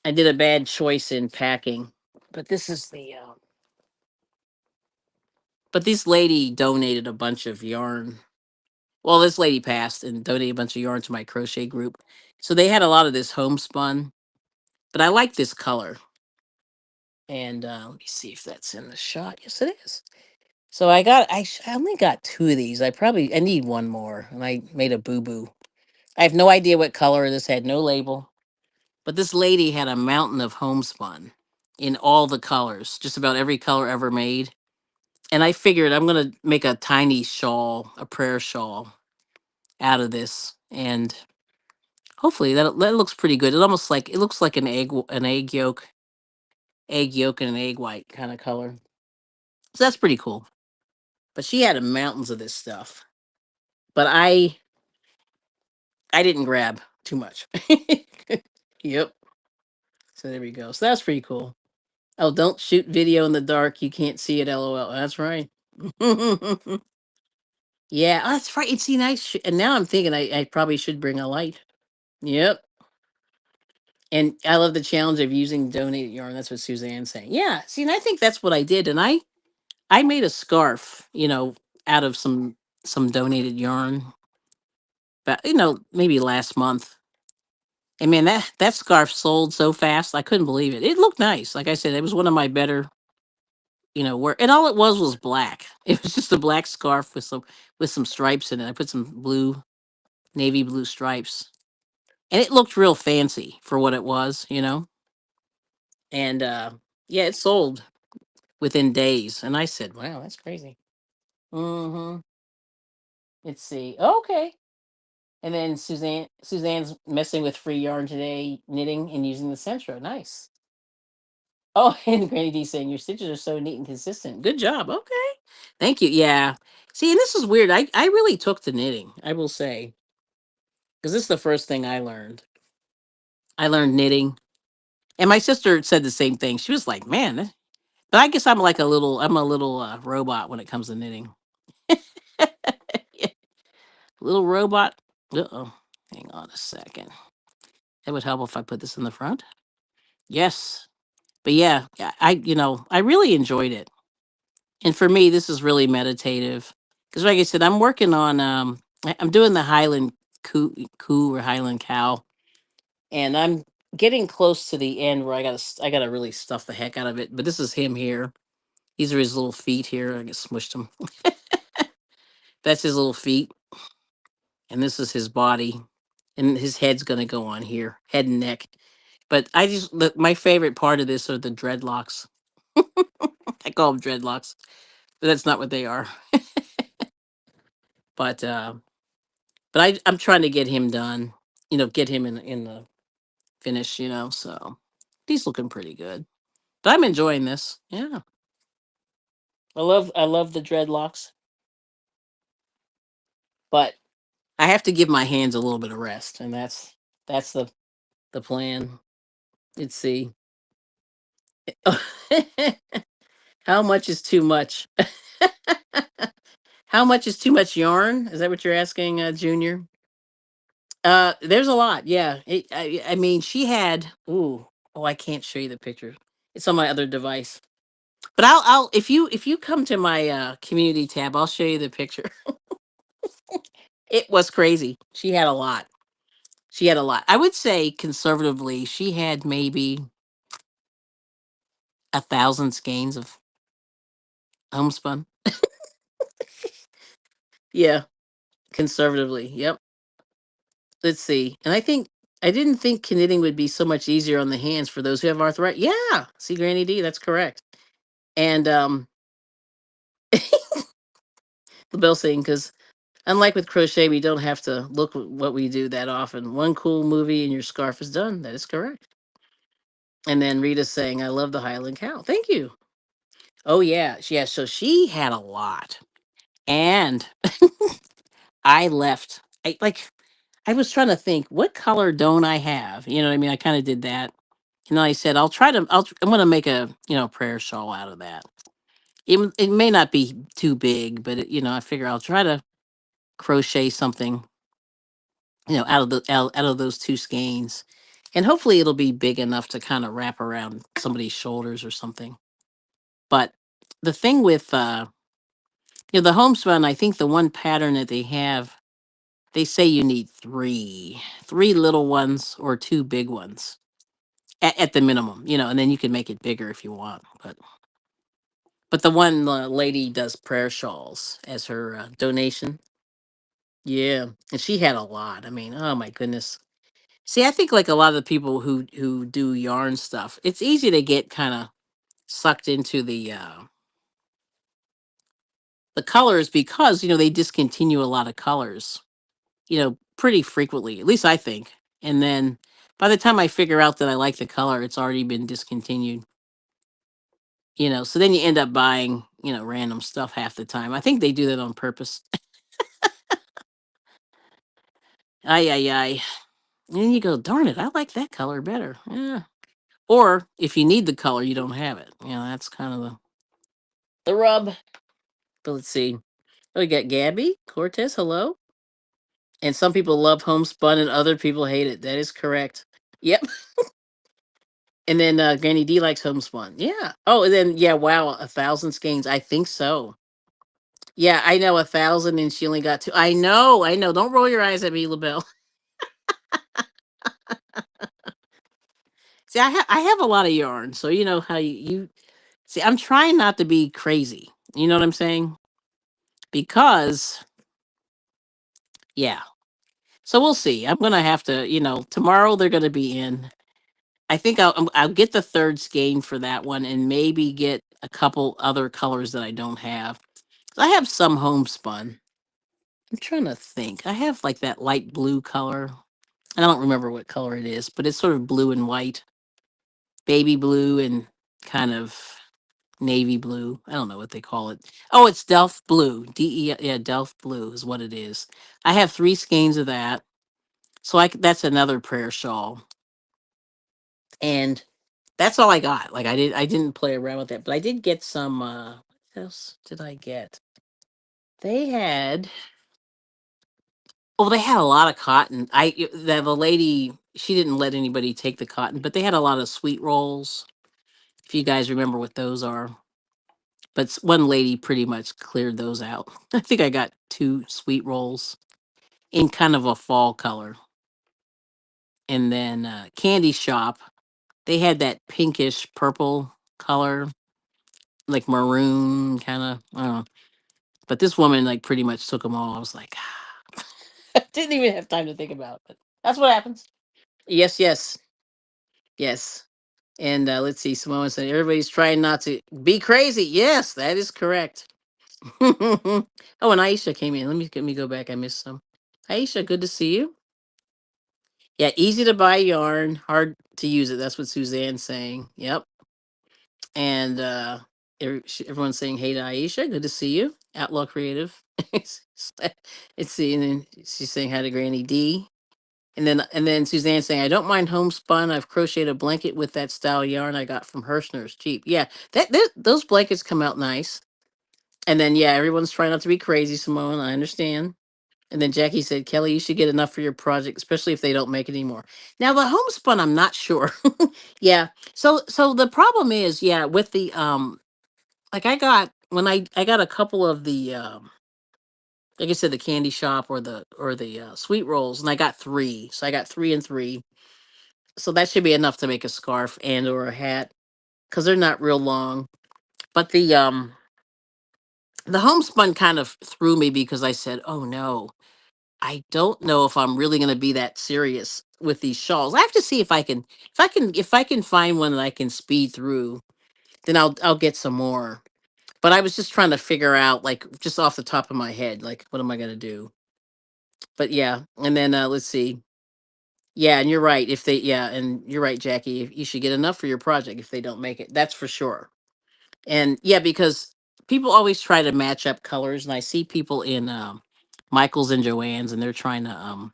I did a bad choice in packing. But this is the. But this lady donated a bunch of yarn. Well, this lady passed and donated a bunch of yarn to my crochet group. So they had a lot of this homespun. But I like this color. And let me see if that's in the shot. Yes, it is. So I only got two of these. I need one more, and I made a boo boo. I have no idea what color this had, no label. But this lady had a mountain of homespun in all the colors, just about every color ever made. And I figured I'm gonna make a tiny shawl, a prayer shawl out of this, and hopefully that looks pretty good. It looks like an egg yolk and an egg white kind of color. So that's pretty cool. But she had a mountains of this stuff. But I didn't grab too much. Yep. So there we go. So that's pretty cool. Oh, don't shoot video in the dark. You can't see it. LOL. That's right. Yeah, that's right. It's nice. And now I'm thinking I probably should bring a light. Yep. And I love the challenge of using donated yarn. That's what Suzanne's saying. Yeah. See, and I think that's what I did. And I made a scarf, out of some donated yarn. But maybe last month. And man, that scarf sold so fast. I couldn't believe it. It looked nice. Like I said, it was one of my better, where and all it was black. It was just a black scarf with some stripes in it. I put some navy blue stripes. And it looked real fancy for what it was. And yeah, it sold within days. And I said, "Wow, that's crazy." Mhm. Let's see. Okay. And then Suzanne's messing with free yarn today, knitting and using the Centro. Nice. Oh, and Granny D saying your stitches are so neat and consistent. Good job. Okay. Thank you. Yeah. See, and this is weird. I really took to knitting, I will say, because this is the first thing I learned. I learned knitting. And my sister said the same thing. She was like, man, but I guess I'm a little robot when it comes to knitting. Little robot. Uh-oh. Hang on a second. It would help if I put this in the front. Yes. But yeah, I really enjoyed it. And for me, this is really meditative. Because like I said, I'm working on I'm doing the Highland coo or Highland cow. And I'm getting close to the end where I gotta really stuff the heck out of it. But this is him here. These are his little feet here. I just smushed them. That's his little feet. And this is his body. And his head's gonna go on here. Head and neck. But my favorite part of this are the dreadlocks. I call them dreadlocks, but that's not what they are. But I'm trying to get him done. Get him in the finish. So he's looking pretty good. But I'm enjoying this. Yeah, I love the dreadlocks, but I have to give my hands a little bit of rest, and that's the plan. Let's see. How much is too much? How much is too much yarn? Is that what you're asking, Junior? There's a lot. Yeah. I mean, she had. Ooh. Oh, I can't show you the picture. It's on my other device. But if you come to my community tab, I'll show you the picture. It was crazy. She had a lot. She had a lot. I would say conservatively, she had maybe 1,000 skeins of homespun. Yeah, conservatively. Yep. Let's see. And I didn't think knitting would be so much easier on the hands for those who have arthritis. Yeah. See, Granny D, that's correct. And the bell saying because unlike with crochet, we don't have to look at what we do that often. One cool movie and your scarf is done. That is correct. And then Rita's saying, "I love the Highland cow." Thank you. Oh yeah, yeah. So she had a lot, and I left. I was trying to think, what color don't I have? You know what I mean? I kind of did that. And I said, I'll try to. I'm going to make a prayer shawl out of that. It may not be too big, but I figure I'll try to crochet something out of those two skeins, and hopefully it'll be big enough to kind of wrap around somebody's shoulders or something. But the thing with the homespun, I think the one pattern that they have, they say you need three little ones or two big ones at the minimum, and then you can make it bigger if you want. But But the one lady does prayer shawls as her donation. Yeah, and she had a lot. I mean, oh my goodness. See, I think like a lot of the people who do yarn stuff, it's easy to get kind of sucked into the colors because they discontinue a lot of colors, pretty frequently. At least I think. And then by the time I figure out that I like the color, it's already been discontinued. So then you end up buying random stuff half the time. I think they do that on purpose. Ay ay ay. And then you go, darn it, I like that color better. Yeah. Or if you need the color, you don't have it. That's kind of the rub. But let's see. Oh, we got Gabby Cortez. Hello. And some people love homespun and other people hate it. That is correct. Yep. And then Granny D likes homespun. Yeah. Oh, and then yeah, wow, 1,000 skeins. I think so. Yeah, I know 1,000 and she only got two. I know. Don't roll your eyes at me, LaBelle. See, I have a lot of yarn, so you know how you see. I'm trying not to be crazy. You know what I'm saying? Because yeah. So we'll see. I'm gonna have to, tomorrow they're gonna be in. I think I'll get the third skein for that one, and maybe get a couple other colors that I don't have. I have some homespun. I'm trying to think. I have like that light blue color. I don't remember what color it is, but it's sort of blue and white, baby blue, and kind of navy blue. I don't know what they call it. Oh, it's Delft blue. Yeah, Delft blue is what it is. I have 3 skeins of that. So that's another prayer shawl. And that's all I got. Like I didn't play around with that, but I did get some what else did I get? They had they had a lot of cotton. The lady, she didn't let anybody take the cotton, but they had a lot of sweet rolls. If you guys remember what those are. But one lady pretty much cleared those out. I think I got 2 sweet rolls in kind of a fall color. And then Candy Shop, they had that pinkish purple color, like maroon kind of. I don't know. But this woman like pretty much took them all. I was like, didn't even have time to think about it. But that's what happens. Yes, yes, yes. And let's see, Simone said everybody's trying not to be crazy. Yes, that is correct. Oh, and Aisha came in. Let me go back. I missed some. Aisha, good to see you. Yeah, easy to buy yarn, hard to use it. That's what Suzanne's saying. Yep. And everyone's saying hey to Aisha. Good to see you. Outlaw Creative. It's see, and then she's saying hi to Granny D. And then Suzanne saying, I don't mind homespun. I've crocheted a blanket with that style yarn I got from Hirschner's cheap. Yeah, those blankets come out nice. And then yeah, everyone's trying not to be crazy, Simone. I understand. And then Jackie said, Kelly, you should get enough for your project, especially if they don't make it anymore. Now the homespun, I'm not sure. Yeah. So the problem is, yeah, with the like I got when I got a couple of the like I said, the candy shop or the sweet rolls, and I got 3. So I got 3 and 3. So that should be enough to make a scarf and or a hat because they're not real long. But the homespun kind of threw me because I said, "Oh no, I don't know if I'm really going to be that serious with these shawls. I have to see if I can find one that I can speed through. Then I'll get some more. But I was just trying to figure out, like, just off the top of my head, like, what am I going to do? But yeah, and then let's see. Yeah, and you're right. Yeah, and you're right, Jackie. You should get enough for your project if they don't make it. That's for sure. And yeah, because people always try to match up colors, and I see people in Michaels and Joann's, and they're trying to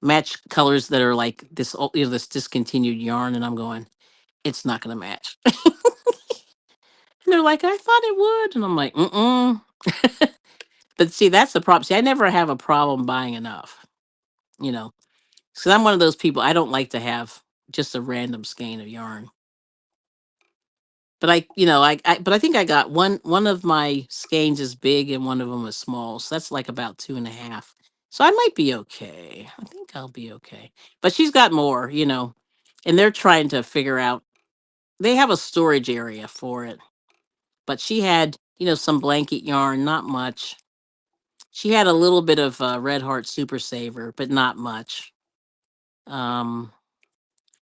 match colors that are like this discontinued yarn, and I'm going, it's not going to match. And they're like, I thought it would, and I'm like, mm. But see, that's the problem. See, I never have a problem buying enough, you know, because I'm one of those people. I don't like to have just a random skein of yarn. But but I think I got one of my skeins is big and one of them is small, so that's like about 2.5. So I might be okay. I think I'll be okay. But she's got more, and they're trying to figure out. They have a storage area for it, but she had, some blanket yarn, not much. She had a little bit of Red Heart Super Saver, but not much. Um,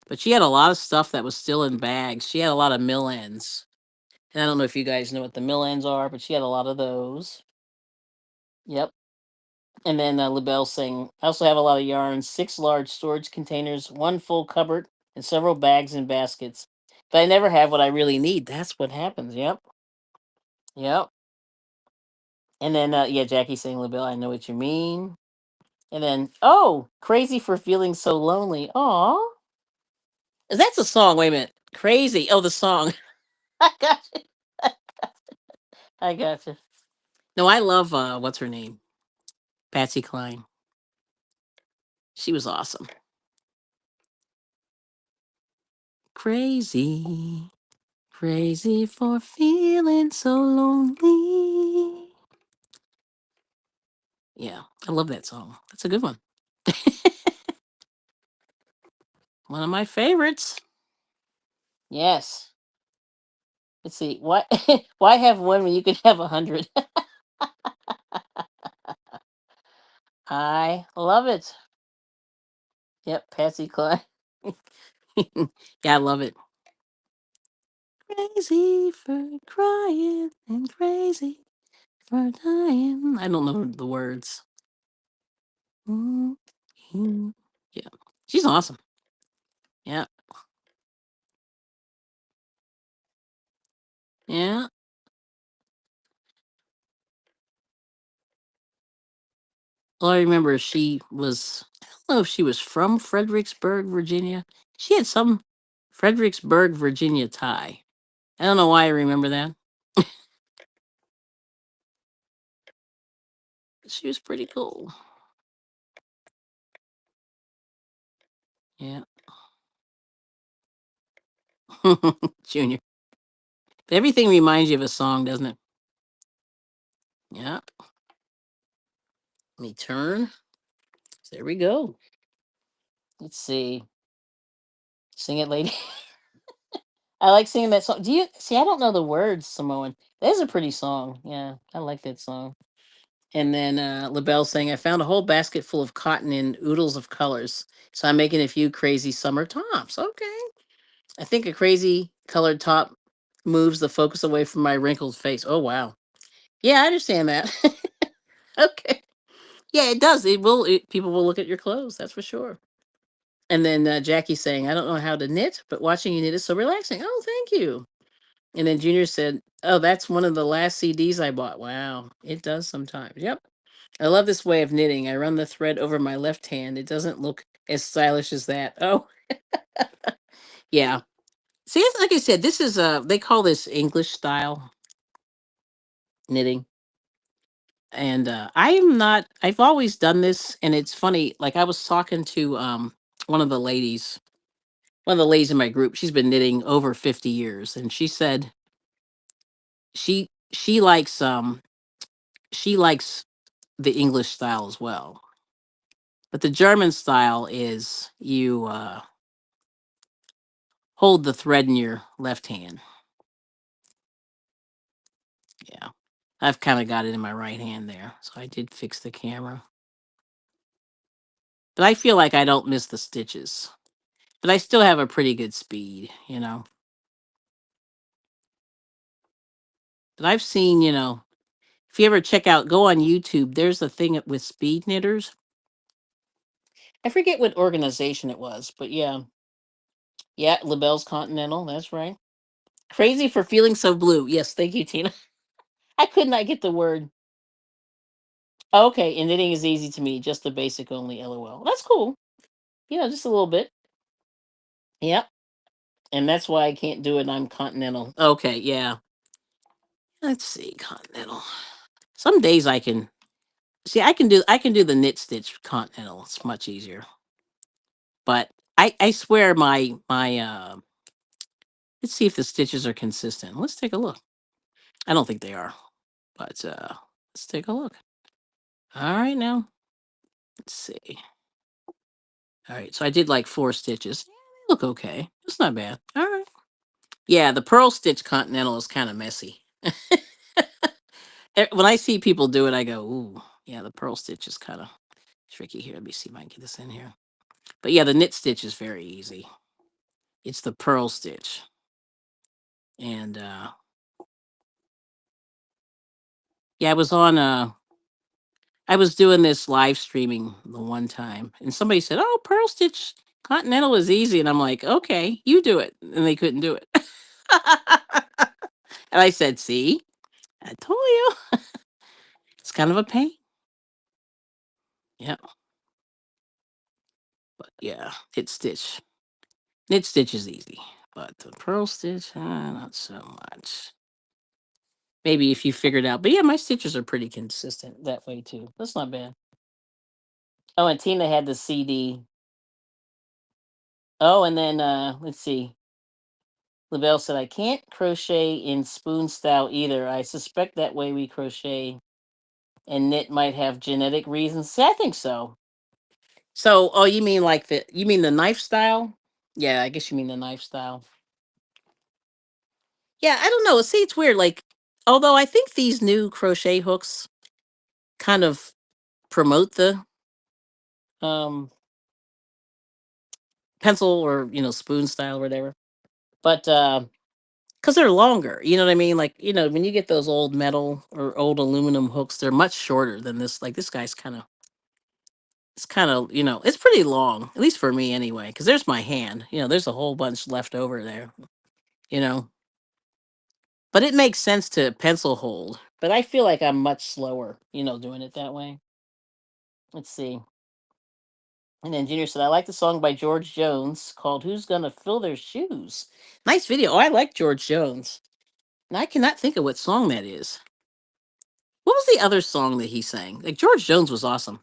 but she had a lot of stuff that was still in bags. She had a lot of mill ends. And I don't know if you guys know what the mill ends are, but she had a lot of those. Yep. And then LaBelle saying, I also have a lot of yarns, 6 large storage containers, 1 full cupboard, and several bags and baskets. But I never have what I really need. That's what happens. Yep. Yep. And then, yeah, Jackie saying, LaBelle, I know what you mean. And then, oh, crazy for feeling so lonely. Aw. That's a song. Wait a minute. Crazy. Oh, the song. I got you. I got you. No, I love, what's her name? Patsy Cline. She was awesome. Crazy. Crazy for feeling so lonely. Yeah, I love that song. That's a good one. One of my favorites. Yes. Let's see. Why why have one when you could have 100? I love it. Yep, Patsy Cline. Yeah, I love it. Crazy for crying and crazy for dying. I don't know the words. Mm, yeah, she's awesome. Yeah, yeah. Well, I remember she was, I don't know if she was from Fredericksburg, Virginia. She had some Fredericksburg, Virginia tie. I don't know why I remember that. She was pretty cool. Yeah. Junior. Everything reminds you of a song, doesn't it? Yeah. Let me turn. There we go. Let's see. Sing it, lady. I like singing that song. Do you see? I don't know the words, Samoan. That's a pretty song. Yeah, I like that song. And then LaBelle saying, I found a whole basket full of cotton in oodles of colors. So I'm making a few crazy summer tops. Okay. I think a crazy colored top moves the focus away from my wrinkled face. Oh, wow. Yeah, I understand that. Okay. Yeah, it does. People will look at your clothes. That's for sure. And then Jackie saying, I don't know how to knit, but watching you knit is so relaxing. Oh, thank you. And then Junior said, oh, that's one of the last CDs I bought. Wow. It does sometimes. Yep. I love this way of knitting. I run the thread over my left hand. It doesn't look as stylish as that. Oh, yeah. See, like I said, this is they call this English style knitting. And I'm not I've always done this, and it's funny, like I was talking to one of the ladies, one of the ladies in my group. She's been knitting over 50 years, and she said she likes the English style as well. But the German style is you hold the thread in your left hand. Yeah. I've kind of got it in my right hand there. So I did fix the camera. But I feel like I don't miss the stitches. But I still have a pretty good speed. But I've seen, if you ever go on YouTube, there's a thing with speed knitters. I forget what organization it was, but yeah. Yeah, LaBelle's Continental, that's right. Crazy for feeling so blue. Yes, thank you, Tina. I could not get the word. Okay, and knitting is easy to me, just the basic only, LOL. That's cool. Just a little bit. Yep. And that's why I can't do it. I'm continental. Okay, yeah. Let's see, continental. Some days I can see I can do the knit stitch continental. It's much easier. But I swear my let's see if the stitches are consistent. Let's take a look. I don't think they are, but let's take a look. All right now. Let's see. All right, so I did like 4 stitches. Yeah, they look okay. It's not bad. All right. Yeah, the pearl stitch continental is kind of messy. When I see people do it, I go, "Ooh, yeah, the pearl stitch is kind of tricky here." Let me see if I can get this in here. But yeah, the knit stitch is very easy. It's the pearl stitch. And yeah, I was doing this live streaming the one time, and somebody said, "Oh, pearl stitch continental is easy," and I'm like, "Okay, you do it," and they couldn't do it. And I said, "See, I told you, it's kind of a pain." Yeah, but yeah, knit stitch is easy, but the pearl stitch, not so much. Maybe if you figured out, but yeah, my stitches are pretty consistent that way too. That's not bad. Oh, and Tina had the CD. Oh, and then let's see. LaBelle said, I can't crochet in spoon style either. I suspect that way we crochet and knit might have genetic reasons. See, I think so. So, oh, you mean the knife style? Yeah, I guess you mean the knife style. Yeah, I don't know. See, it's weird. Like, although I think these new crochet hooks kind of promote the um pencil or spoon style or whatever. But because they're longer, you know what I mean? Like, when you get those old metal or old aluminum hooks, they're much shorter than this. Like this guy's it's pretty long, at least for me anyway, because there's my hand. There's a whole bunch left over there, you know. But it makes sense to pencil hold. But I feel like I'm much slower, doing it that way. Let's see. And then Junior said, I like the song by George Jones called Who's Gonna Fill Their Shoes? Nice video. Oh, I like George Jones. And I cannot think of what song that is. What was the other song that he sang? Like George Jones was awesome.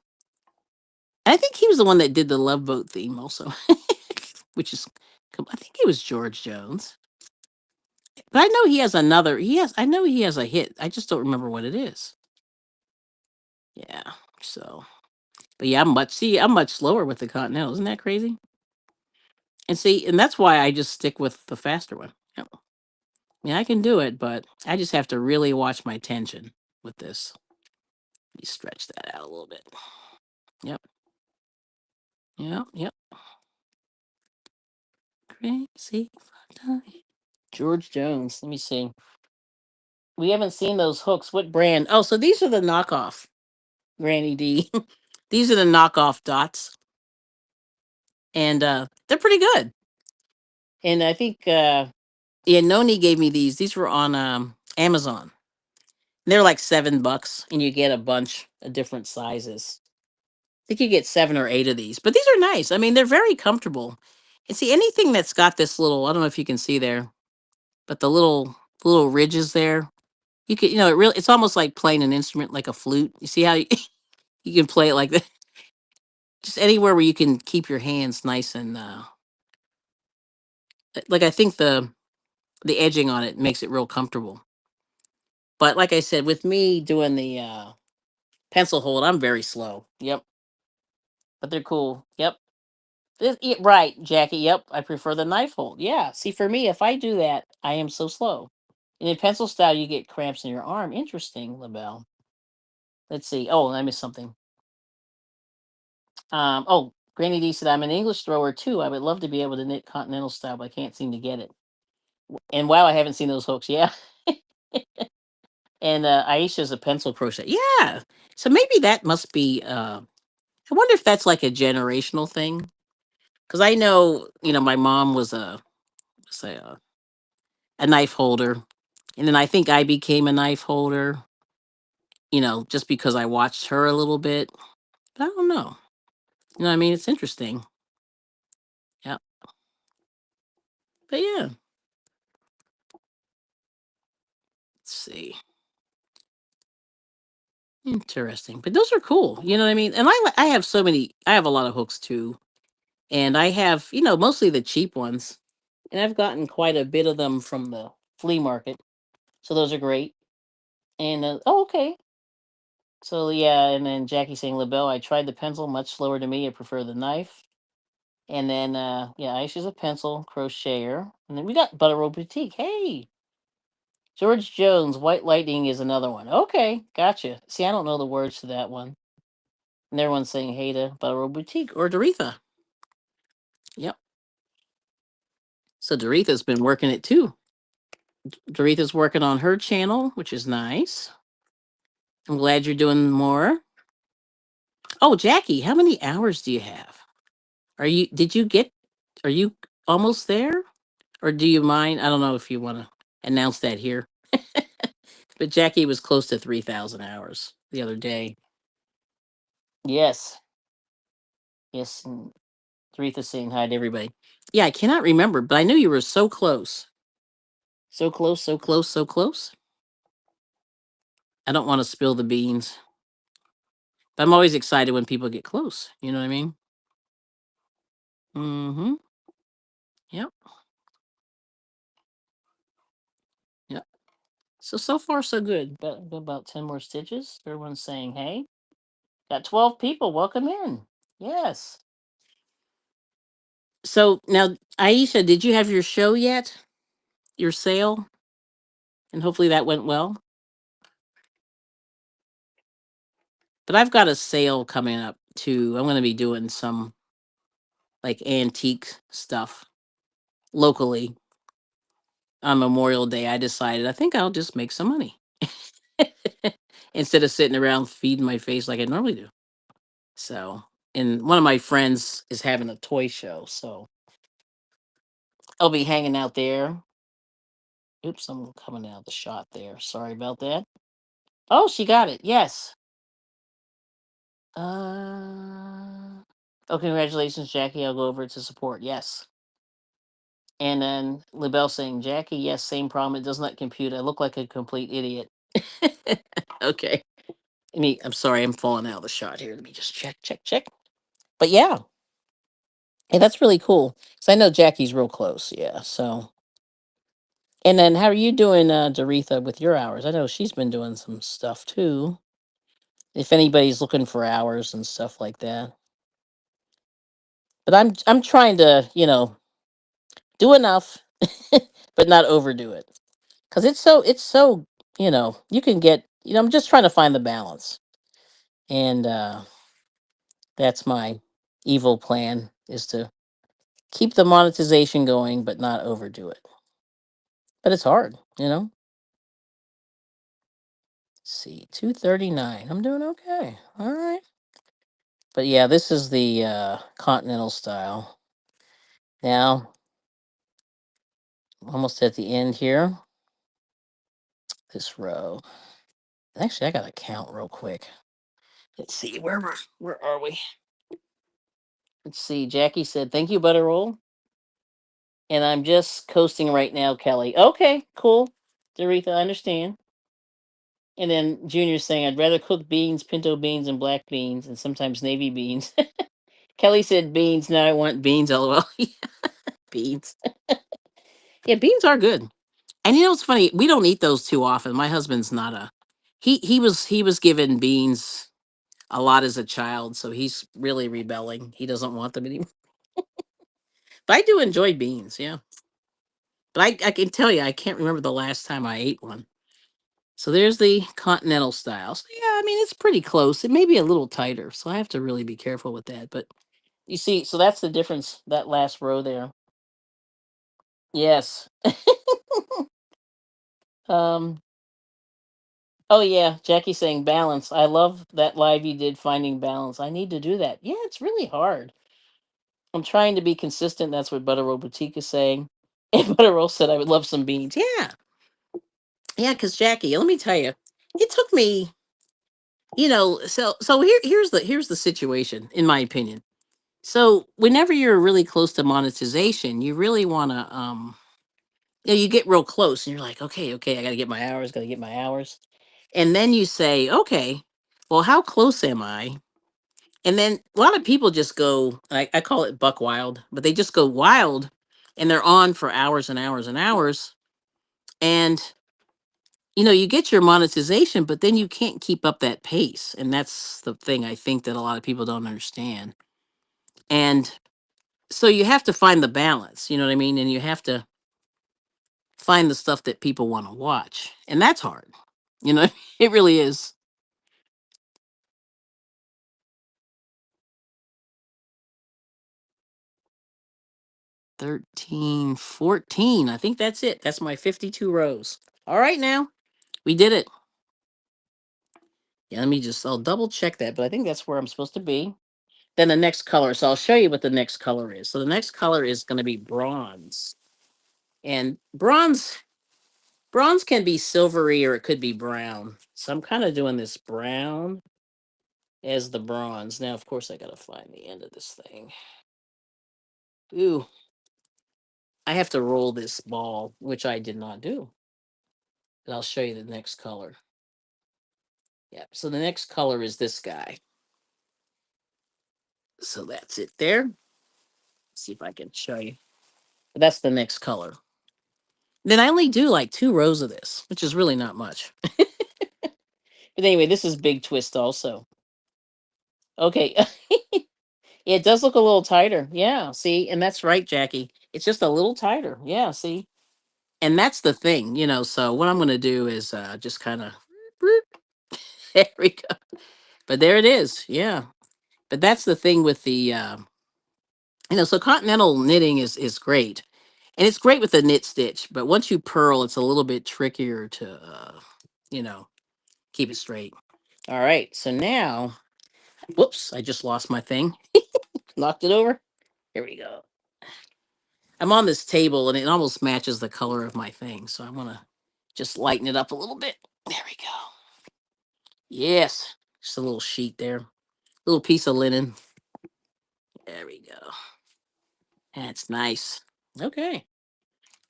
I think he was the one that did the Love Boat theme also, which is, I think it was George Jones. But I know he has another. I know he has a hit. I just don't remember what it is. Yeah. So, but yeah, I'm much slower with the Continental. Isn't that crazy? And see, and that's why I just stick with the faster one. Yep. Yeah, I can do it, but I just have to really watch my tension with this. Let me stretch that out a little bit. Yep. Yep. Yep. Crazy for time. George Jones. Let me see. We haven't seen those hooks. What brand? Oh, so these are the knockoff, Granny D. These are the knockoff dots, and they're pretty good. And I think yeah, Noni gave me these. These were on Amazon. They're like $7, and you get a bunch of different sizes. I think you get 7 or 8 of these, but these are nice. I mean, they're very comfortable. And see, anything that's got this little, I don't know if you can see there, but the little ridges there, you can, it's almost like playing an instrument like a flute. You see how you, you can play it like that? Just anywhere where you can keep your hands nice and like I think the edging on it makes it real comfortable. But like I said, with me doing the pencil hold, I'm very slow. Yep, but they're cool. Yep. Right, Jackie. Yep, I prefer the knife hold. Yeah. See, for me, if I do that, I am so slow. And in pencil style, you get cramps in your arm. Interesting, LaBelle. Let's see. Oh, I missed something. Oh, Granny D said, I'm an English thrower too. I would love to be able to knit continental style, but I can't seem to get it. And wow, I haven't seen those hooks. Yeah. And Aisha's a pencil crochet. Yeah. So maybe that must be, I wonder if that's like a generational thing. Because I know, my mom was a knife holder. And then I think I became a knife holder, just because I watched her a little bit. But I don't know. You know what I mean? It's interesting. Yeah. But yeah, let's see. Interesting. But those are cool. You know what I mean? And I have I have a lot of hooks too. And I have, mostly the cheap ones. And I've gotten quite a bit of them from the flea market. So those are great. And oh, okay. So yeah, and then Jackie saying, LaBelle, I tried the pencil, much slower to me. I prefer the knife. And then yeah, Aisha's a pencil crocheter. And then we got Butter Roll Boutique. Hey, George Jones, White Lightning is another one. Okay, gotcha. See, I don't know the words to that one. And everyone's saying hey to Butterroll Boutique or Doretha. Yep. So Doretha's been working it too. Doretha's working on her channel, which is nice. I'm glad you're doing more. Oh, Jackie, how many hours do you have? Are you almost there? Or do you mind? I don't know if you want to announce that here. But Jackie was close to 3,000 hours the other day. Yes. Yes. And Doretha's saying hi to everybody. Yeah, I cannot remember, but I knew you were so close. So close, so close, so close. I don't want to spill the beans. But I'm always excited when people get close. You know what I mean? Mm-hmm. Yep. Yep. So far so good. But about 10 more stitches. Everyone's saying hey. Got 12 people. Welcome in. Yes. So now, Aisha, did you have your show yet? Your sale? And hopefully that went well. But I've got a sale coming up too. I'm going to be doing some like antique stuff locally on Memorial Day. I decided I think I'll just make some money instead of sitting around feeding my face like I normally do. So, and one of my friends is having a toy show, so I'll be hanging out there. Oops, I'm coming out of the shot there. Sorry about that. Oh, she got it. Yes. Oh, congratulations, Jackie. I'll go over to support. Yes. And then Libel saying, Jackie, yes, same problem. It does not compute. I look like a complete idiot. Okay. I'm sorry, I'm falling out of the shot here. Let me just check. But yeah, hey, that's really cool. So I know Jackie's real close. Yeah. So, and then how are you doing, Doretha, with your hours? I know she's been doing some stuff too. If anybody's looking for hours and stuff like that. But I'm trying to, do enough, but not overdo it. Cause it's so, you can get, I'm just trying to find the balance. And that's my evil plan is to keep the monetization going, but not overdo it. But it's hard, See, 239. I'm doing okay. All right. But yeah, this is the continental style. Now, almost at the end here. This row. Actually, I gotta count real quick. Let's see, where are we? Let's see. Jackie said, "Thank you, Butterroll." And I'm just coasting right now, Kelly. Okay, cool. Doretha, I understand. And then Junior's saying, I'd rather cook beans, pinto beans, and black beans, and sometimes navy beans. Kelly said beans. Now I want beans, lol. Beans. Yeah, beans are good. And what's funny? We don't eat those too often. My husband's not a he was given beans a lot as a child, so he's really rebelling. He doesn't want them anymore. But I do enjoy beans, yeah. But I can tell you, I can't remember the last time I ate one. So there's the continental style. So yeah, I mean it's pretty close. It may be a little tighter, so I have to really be careful with that. But you see, so that's the difference. That last row there. Yes. um. Oh yeah, Jackie saying balance. I love that live you did finding balance. I need to do that. Yeah, it's really hard. I'm trying to be consistent. That's what Butterroll Boutique is saying. And Butterroll said I would love some beans. Yeah, yeah. Because Jackie, let me tell you, it took me. So here's the situation, in my opinion. So whenever you're really close to monetization, you really want to you get real close and you're like, okay, I got to get my hours, got to get my hours. And then you say, okay, well, how close am I? And then a lot of people just go, I call it buck wild, but they just go wild and they're on for hours and hours and hours. And you get your monetization, but then you can't keep up that pace. And that's the thing I think that a lot of people don't understand. And so you have to find the balance, you know what I mean? And you have to find the stuff that people want to watch. And that's hard. You know, it really is. 13, 14. I think that's it. That's my 52 rows. All right, now we did it. Yeah, let me just, I'll double check that, but I think that's where I'm supposed to be. Then the next color. So I'll show you what the next color is. So the next color is going to be bronze. And bronze can be silvery or it could be brown. So I'm kind of doing this brown as the bronze. Now, of course, I got to find the end of this thing. Ooh, I have to roll this ball, which I did not do. And I'll show you the next color. Yeah, so the next color is this guy. So that's it there. See if I can show you. That's the next color. Then I only do like 2 rows of this, which is really not much. But anyway, this is big twist also. Okay. It does look a little tighter. Yeah, see? And that's right, Jackie. It's just a little tighter. Yeah, see? And that's the thing, so what I'm going to do is just kind of there we go. But there it is. Yeah. But that's the thing with the so continental knitting is great. And it's great with the knit stitch, but once you purl, it's a little bit trickier to you know, keep it straight. All right. So now, whoops, I just lost my thing. Knocked it over. Here we go. I'm on this table and it almost matches the color of my thing. So I want to just lighten it up a little bit. There we go. Yes. Just a little sheet there. Little piece of linen. There we go. That's nice. Okay.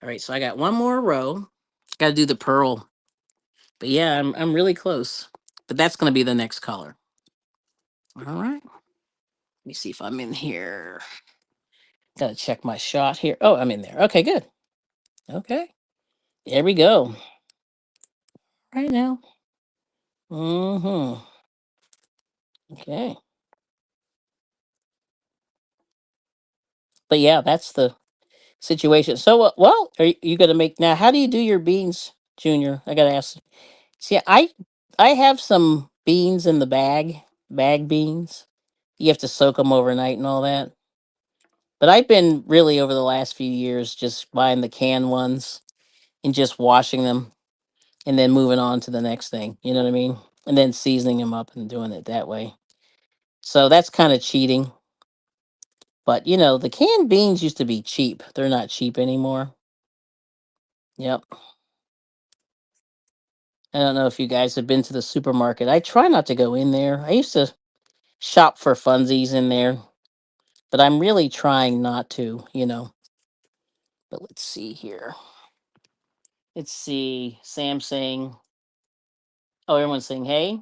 All right. So I got one more row. Got to do the purl. But yeah, I'm really close. But that's going to be the next color. All right. Let me see if I'm in here. Got to check my shot here. Oh, I'm in there. Okay, good. Okay. There we go. Right now. Mm-hmm. Okay. But yeah, that's the situation. So, well, are you going to make now? How do you do your beans, Junior? I got to ask. See, I have some beans in the bag beans. You have to soak them overnight and all that. But I've been really over the last few years just buying the canned ones and just washing them and then moving on to the next thing. You know what I mean? And then seasoning them up and doing it that way. So that's kind of cheating. But the canned beans used to be cheap. They're not cheap anymore. Yep. I don't know if you guys have been to the supermarket. I try not to go in there. I used to shop for funsies in there, but I'm really trying not to. But let's see here. Let's see. Sam saying, oh, everyone's saying, hey.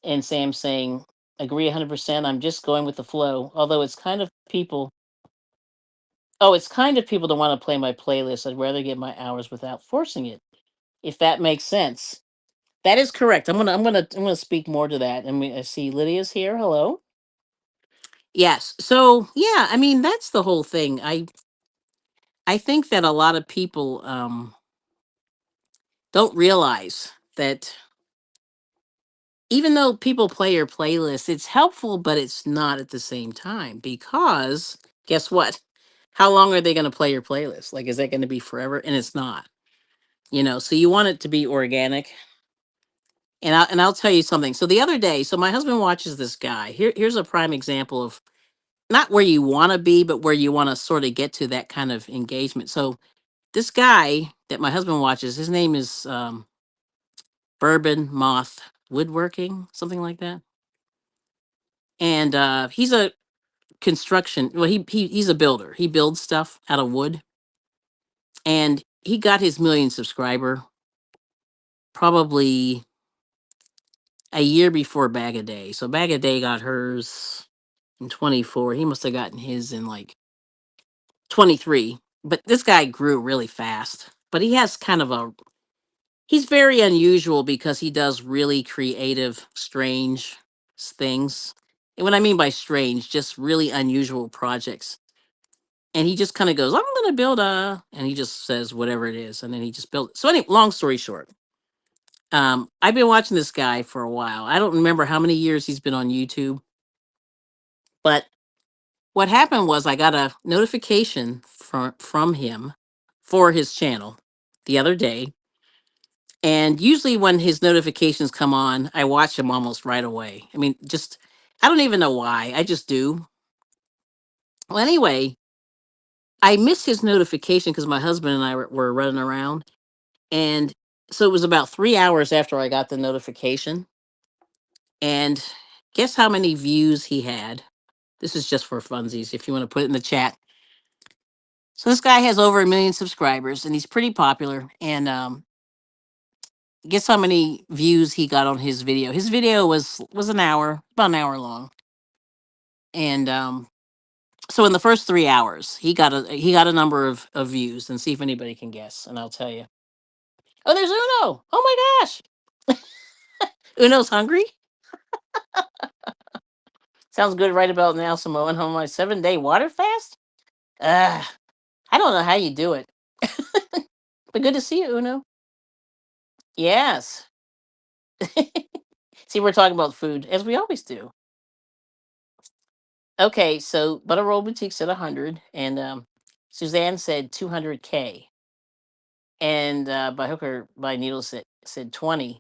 And Sam saying, agree 100%. I'm just going with the flow. Although it's kind of people that want to play my playlist. I'd rather get my hours without forcing it. If that makes sense. That is correct. I'm gonna speak more to that. And I see Lydia's here. Hello. Yes. So yeah, I mean that's the whole thing. I think that a lot of people don't realize that even though people play your playlist, it's helpful, but it's not at the same time because guess what? How long are they going to play your playlist? Like, is that going to be forever? And it's not. So you want it to be organic. And I'll tell you something. So the other day, so my husband watches this guy. Here's a prime example of not where you want to be, but where you want to sort of get to that kind of engagement. So this guy that my husband watches, his name is Bourbon Moth Woodworking, something like that. And he's a construction. Well, he's a builder. He builds stuff out of wood, and he got his million subscriber probably a year before Bag a Day. So Bag a Day got hers in 24. He must have gotten his in like 23. But this guy grew really fast. But he has kind of he's very unusual because he does really creative, strange things. And what I mean by strange, just really unusual projects. and he just kind of goes, "I'm going to build a," and he just says whatever it is, and then he just built it. So anyway, long story short, I've been watching this guy for a while. I don't remember how many years he's been on YouTube, but what happened was I got a notification from him for his channel the other day. And usually when his notifications come on, I watch him almost right away. I mean, just I don't even know why. I just do. Well, anyway, I missed his notification because my husband and I were running around. And so it was about 3 hours after I got the notification. And guess how many views he had? This is just for funsies if you want to put it in the chat. So this guy has over 1 million subscribers and he's pretty popular. And guess how many views he got on his video? His video was an hour, about an hour long. And so in the first 3 hours, he got a number of views, and see if anybody can guess, and I'll tell you. Oh, there's Uno. Oh my gosh. Uno's hungry? Sounds good right about now, Samoan. On my 7-day water fast? I don't know how you do it. But good to see you, Uno. Yes. See, we're talking about food, as we always do. Okay, so Butter Roll Boutique said 100, and Suzanne said 200K, and by hook or by needle said 20.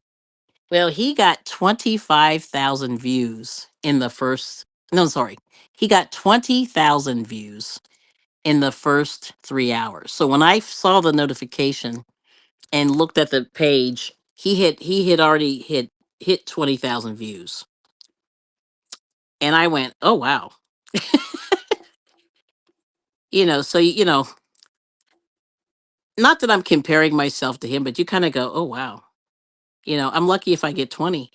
Well, he got 25,000 views in the first. No, sorry, he got 20,000 views in the first 3 hours. So when I saw the notification and looked at the page, he had already hit 20,000 views, and I went, oh wow. So not that I'm comparing myself to him, but you kind of go, oh wow. I'm lucky if I get 20.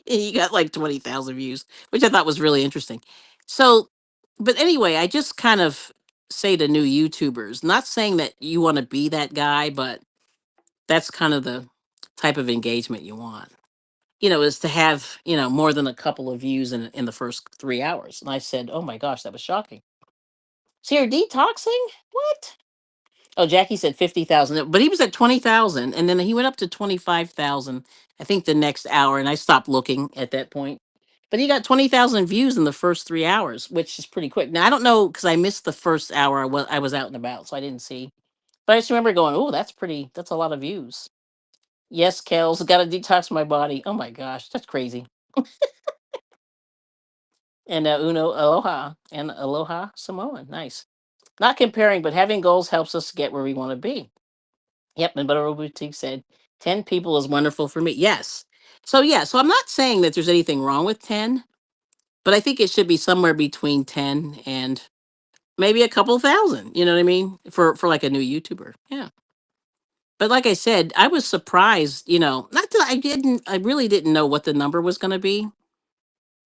He got like 20,000 views, which I thought was really interesting. So, but anyway, I just kind of say to new YouTubers, not saying that you want to be that guy, but that's kind of the type of engagement you want. Is to have, more than a couple of views in the first 3 hours. And I said, oh my gosh, that was shocking. So you're detoxing? What? Oh, Jackie said 50,000, but he was at 20,000 and then he went up to 25,000, I think the next hour. And I stopped looking at that point. But he got 20,000 views in the first 3 hours, which is pretty quick. Now, I don't know because I missed the first hour. I was out and about, so I didn't see. But I just remember going, oh, that's a lot of views. Yes, Kels, got to detox my body. Oh my gosh, that's crazy. And Uno, aloha. And aloha, Samoan. Nice. Not comparing, but having goals helps us get where we want to be. Yep, and Butter Boutique said 10 people is wonderful for me. Yes. So yeah, so I'm not saying that there's anything wrong with 10, but I think it should be somewhere between 10 and maybe a couple thousand, you know what I mean? For like a new YouTuber. Yeah. But like I said, I was surprised, not that I really didn't know what the number was going to be,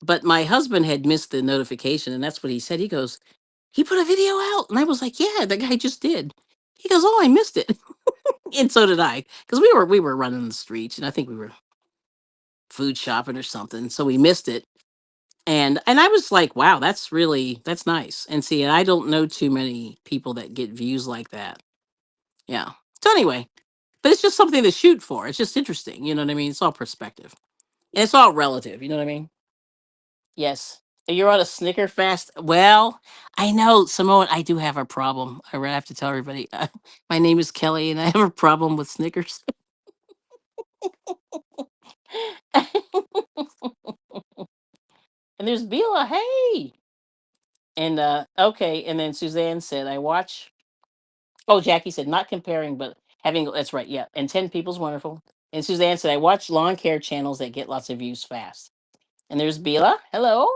but my husband had missed the notification and that's what he said. He goes, "He put a video out." And I was like, "Yeah, the guy just did." He goes, "Oh, I missed it." And so did I, because we were running the streets, and I think we were food shopping or something, so we missed it. And I was like, wow, that's nice. And see, I don't know too many people that get views like that. Yeah. So anyway, but it's just something to shoot for. It's just interesting, you know what I mean? It's all perspective. And it's all relative, you know what I mean? Yes. You're on a Snicker fast. Well, I know, Simone, I do have a problem. Have to tell everybody. My name is Kelly, and I have a problem with Snickers. And there's Bila. Hey. And okay. And then Suzanne said, I watch. Oh, Jackie said, not comparing, but having. That's right. Yeah. And 10 people's wonderful. And Suzanne said, I watch lawn care channels that get lots of views fast. And there's Bila. Hello.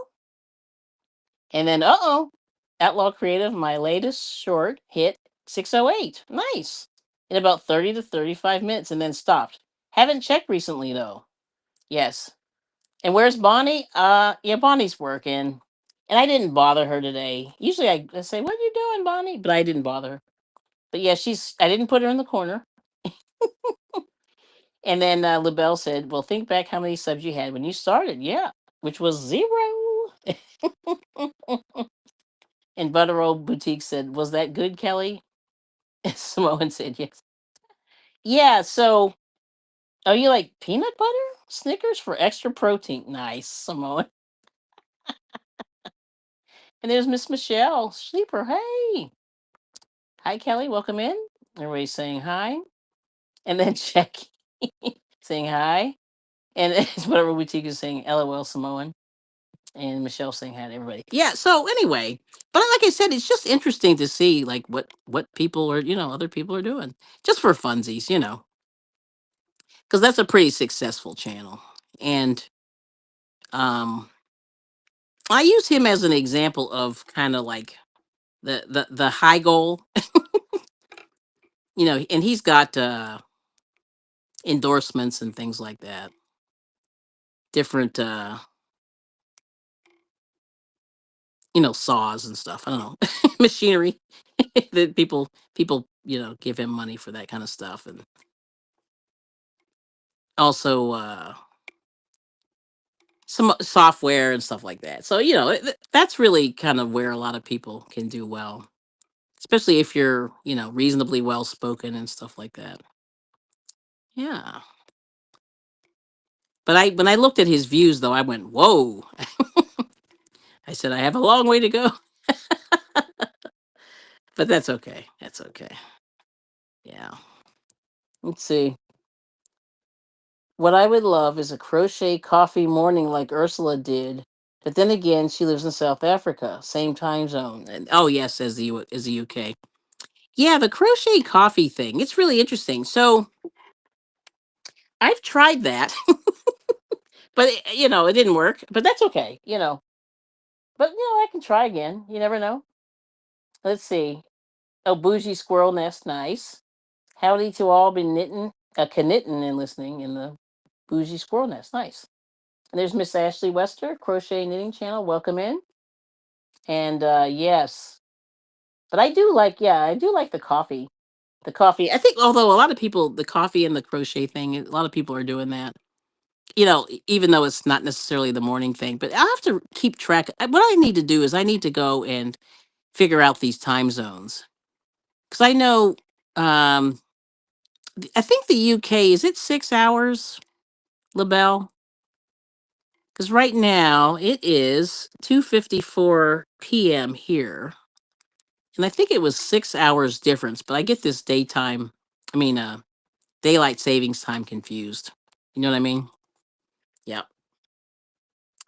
And then, Outlaw Creative, my latest short hit 608. Nice. In about 30 to 35 minutes and then stopped. Haven't checked recently, though. Yes. And where's Bonnie? Yeah, Bonnie's working. And I didn't bother her today. Usually I say, what are you doing, Bonnie? But I didn't bother her. But yeah, I didn't put her in the corner. And then LaBelle said, well, think back how many subs you had when you started. Yeah, which was 0. And Butterroll Boutique said, "Was that good, Kelly?" And Samoan said, "Yes." Yeah. So, oh, you like peanut butter Snickers for extra protein? Nice, Samoan. And there's Miss Michelle Sleeper. Hey, hi, Kelly. Welcome in. Everybody's saying hi, and then Jackie saying hi, and it's whatever boutique is saying, "LOL, Samoan." And Michelle saying hi to everybody. Yeah. So anyway, but like I said, it's just interesting to see like what people are, other people are doing just for funsies, because that's a pretty successful channel. And um, I use him as an example of kind of like the high goal, and he's got endorsements and things like that, different saws and stuff. I don't know, machinery that people give him money for that kind of stuff, and also some software and stuff like that. So that's really kind of where a lot of people can do well, especially if you're reasonably well spoken and stuff like that. Yeah. But when I looked at his views though, I went, whoa. I said I have a long way to go. But that's okay. That's okay. Yeah. Let's see. What I would love is a crochet coffee morning like Ursula did. But then again, she lives in South Africa, same time zone. And oh yes, as the UK. Yeah, the crochet coffee thing. It's really interesting. So I've tried that, but it didn't work. But that's okay. But I can try again. You never know. Let's see. Oh, bougie squirrel nest, nice. Howdy to all, been knitting, knitting and listening in the bougie squirrel nest, nice. And there's Miss Ashley Wester, crochet knitting channel. Welcome in. And yes, but I do like the coffee. The coffee. I think, although a lot of people, the coffee and the crochet thing, a lot of people are doing that. Even though it's not necessarily the morning thing, but I'll have to keep track. What I need to do is I need to go and figure out these time zones because I know. Um, I think the UK is it 6 hours, Labelle? Because right now it is 2:54 p.m. here, and I think it was 6 hours difference. But I get this daytime, I mean, daylight savings time confused. You know what I mean? Yeah,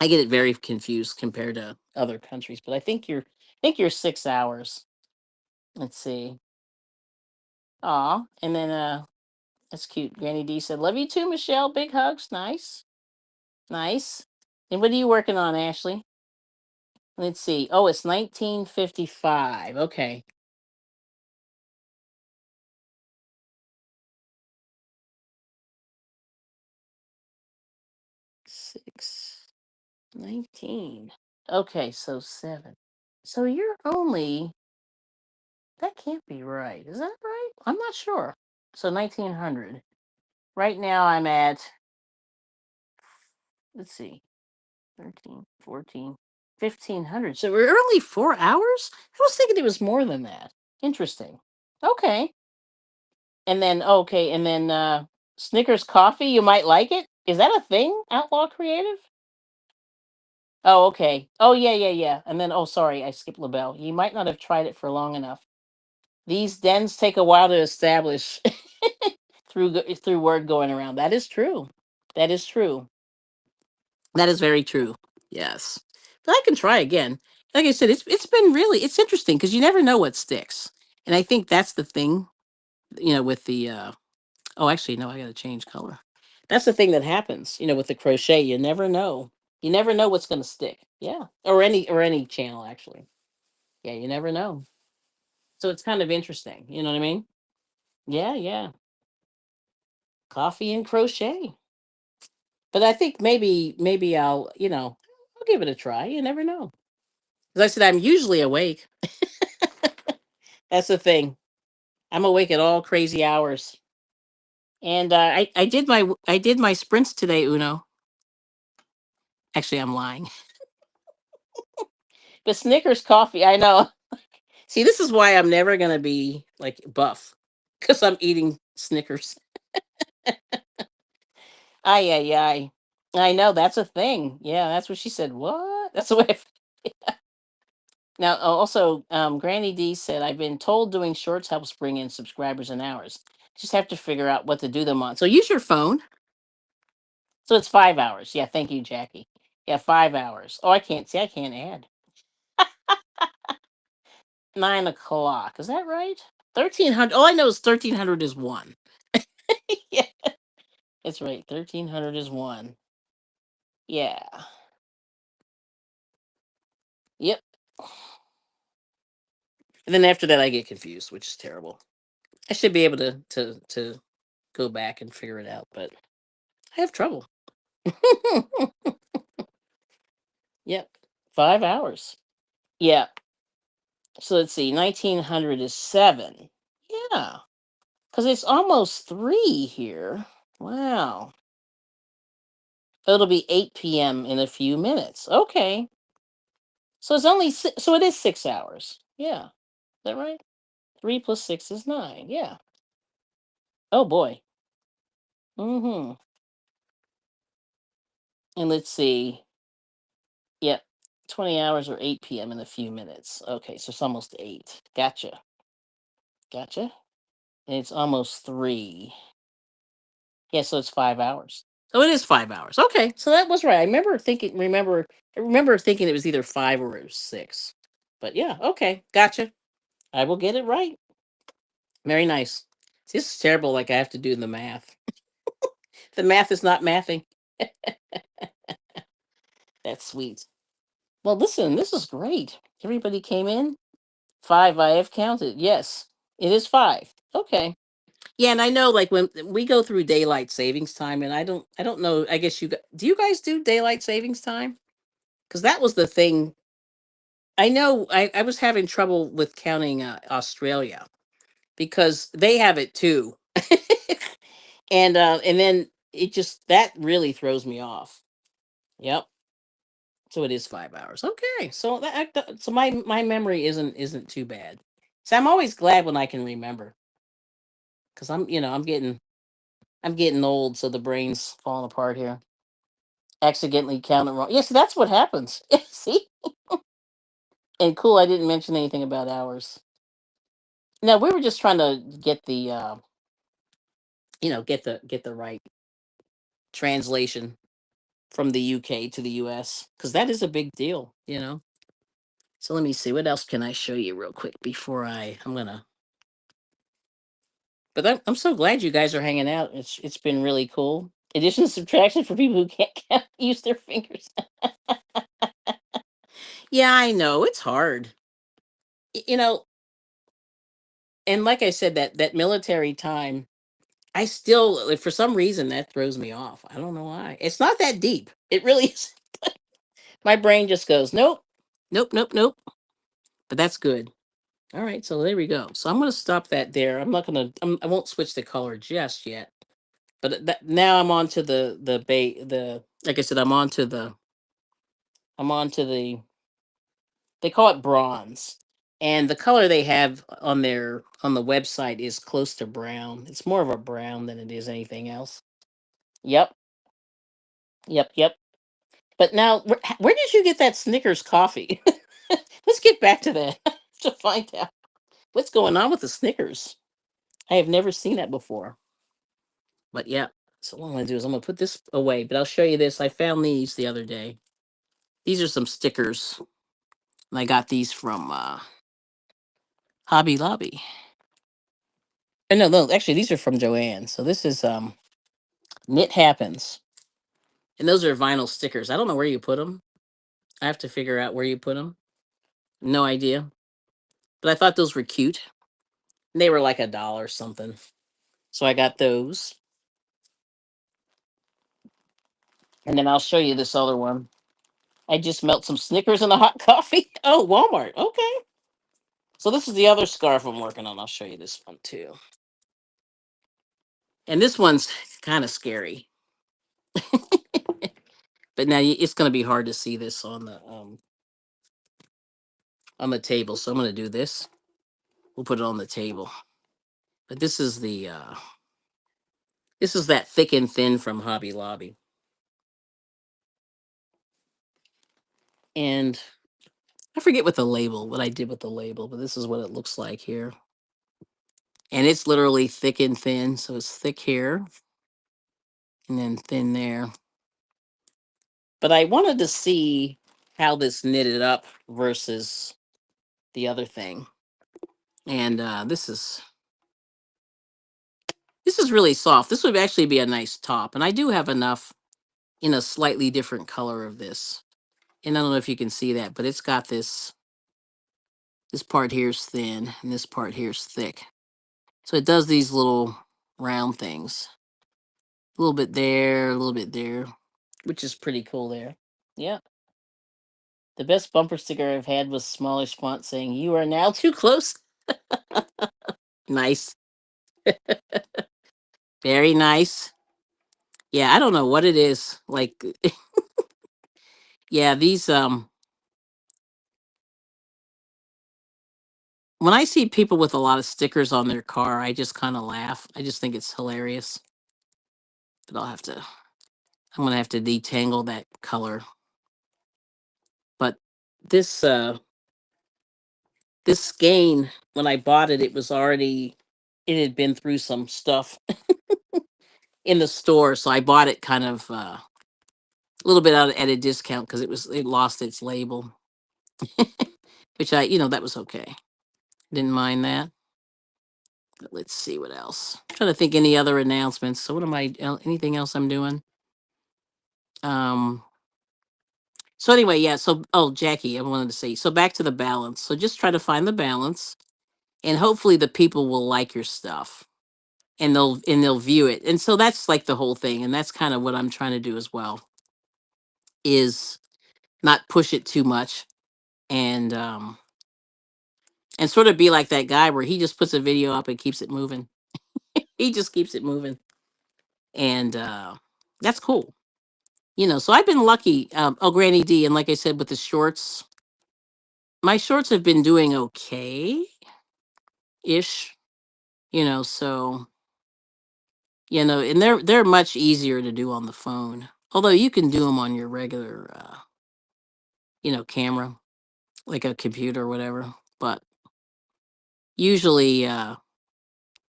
I get it very confused compared to other countries. But I think you're 6 hours. Let's see. Aw, and then that's cute. Granny D said, "Love you too, Michelle. Big hugs. Nice, nice." And what are you working on, Ashley? Let's see. Oh, it's 1955. Okay. 6, 19. Okay, so 7. So you're only, that can't be right. Is that right? I'm not sure. So 1900. Right now I'm at, let's see, 13, 14, 1500. So we're only 4 hours? I was thinking it was more than that. Interesting. Okay. And then, okay. And then, Snickers coffee, you might like it. Is that a thing? Outlaw Creative? Oh, okay. Oh, yeah, yeah, yeah. And then, oh, sorry, I skipped LaBelle. You might not have tried it for long enough. These dens take a while to establish through word going around. That is true. That is true. That is very true. Yes. But I can try again. Like I said, it's been really it's interesting because you never know what sticks. And I think that's the thing, with the oh, actually no, I got to change color. That's the thing that happens, with the crochet. You never know. You never know what's going to stick. Yeah. Or any channel actually. Yeah, you never know. So it's kind of interesting. You know what I mean? Yeah, yeah. Coffee and crochet. But I think maybe I'll give it a try. You never know. As I said, I'm usually awake. That's the thing. I'm awake at all crazy hours. And I did my sprints today, Uno. Actually, I'm lying. But Snickers coffee, I know. See, this is why I'm never gonna be like buff, because I'm eating Snickers. Ay ay ay. I know that's a thing. Yeah, that's what she said. What? That's the way. Now, also, Granny D said, I've been told doing shorts helps bring in subscribers and hours. Just have to figure out what to do them on. So use your phone. So it's 5 hours. Yeah, thank you, Jackie. Yeah, 5 hours. Oh, I can't see. I can't add. 9 o'clock. Is that right? 1300. All I know is 1300 is one. Yeah, it's right. 1300 is one. Yeah. Yep. And then after that, I get confused, which is terrible. I should be able to go back and figure it out, but I have trouble. Yep. 5 hours. Yeah. So let's see. 1900 is seven. Yeah. Because it's almost three here. Wow. It'll be 8 p.m. in a few minutes. Okay. So it's only so it is 6 hours. Yeah. Is that right? Three plus six is nine. Yeah. Oh boy. Mm-hmm. And let's see. Yep. 20 hours or 8 p.m. in a few minutes. Okay, so it's almost eight. Gotcha. Gotcha. And it's almost three. Yeah, so it's 5 hours. So it is 5 hours. Okay, so that was right. I remember thinking it was either five or it was six. But yeah, okay, gotcha. I will get it right. Very nice. See, this is terrible. Like I have to do the math. The math is not mathing. That's sweet. Well, listen, this is great. Everybody came in. Five. I have counted. Yes, it is five. Okay. Yeah, and I know like when we go through daylight savings time, and I don't know. I guess do you guys do daylight savings time? Because that was the thing. I know I was having trouble with counting Australia because they have it too, and then it just that really throws me off. Yep. So it is 5 hours. Okay. So so my memory isn't too bad. So I'm always glad when I can remember because I'm getting old, so the brain's falling apart here. Accidentally counted wrong. Yes, that's what happens. See, and cool. I didn't mention anything about hours. No, we were just trying to get the get the right translation from the UK to the US because that is a big deal. So let me see what else can I show you real quick before I'm gonna. But I'm so glad you guys are hanging out. It's been really cool. Addition and subtraction for people who can't use their fingers. Yeah, I know it's hard. Y- You know, and like I said, that military time, I still like, for some reason that throws me off. I don't know why. It's not that deep. It really is. My brain just goes, nope, nope, nope, nope. But that's good. All right, so there we go. So I'm gonna stop that there. I'm not gonna. I won't switch the color just yet. But now I'm on to the like I said, I'm on to the they call it bronze. And the color they have on the website is close to brown. It's more of a brown than it is anything else. Yep. Yep, yep. But now where did you get that Snickers coffee? Let's get back to that to find out what's going on with the Snickers. I have never seen that before. But yeah. So what I'm gonna do is I'm gonna put this away, but I'll show you this. I found these the other day. These are some stickers. And I got these from Hobby Lobby. No, no, actually these are from Joanne. So this is Knit Happens. And those are vinyl stickers. I don't know where you put them. I have to figure out where you put them. No idea. But I thought those were cute. They were like $1 something. So I got those. And then I'll show you this other one. I just melt some Snickers in the hot coffee. Oh, Walmart. Okay. So this is the other scarf I'm working on. I'll show you this one too. And this one's kind of scary. But now it's going to be hard to see this on the table. So I'm going to do this. We'll put it on the table. But this is that thick and thin from Hobby Lobby. And I forget what I did with the label, but this is what it looks like here. And it's literally thick and thin. So it's thick here and then thin there. But I wanted to see how this knitted up versus the other thing. And this is really soft. This would actually be a nice top. And I do have enough in a slightly different color of this. And I don't know if you can see that, but it's got this part here is thin and this part here is thick. So it does these little round things. A little bit there, a little bit there, which is pretty cool there. Yeah. The best bumper sticker I've had was smallish font saying, "You are now too close." Nice. Very nice. Yeah, I don't know what it is. Like yeah, these when I see people with a lot of stickers on their car, I just kind of laugh. I just think it's hilarious. But I'm gonna have to detangle that color. But this this skein, when I bought it, it had been through some stuff in the store, so I bought it kind of a little bit at a discount because it lost its label, which that was okay. Didn't mind that. But let's see what else. Trying to think any other announcements. So what am I? Anything else I'm doing? Um. So anyway, yeah. So Jackie, I wanted to say. So back to the balance. So just try to find the balance, and hopefully the people will like your stuff, and they'll view it. And so that's like the whole thing, and that's kind of what I'm trying to do as well. Is not push it too much, and sort of be like that guy where he just puts a video up and keeps it moving. He just keeps it moving, and that's cool. So I've been lucky. Granny D, and like I said with the shorts, my shorts have been doing okay ish. So and they're much easier to do on the phone. Although you can do them on your regular camera, like a computer or whatever. But usually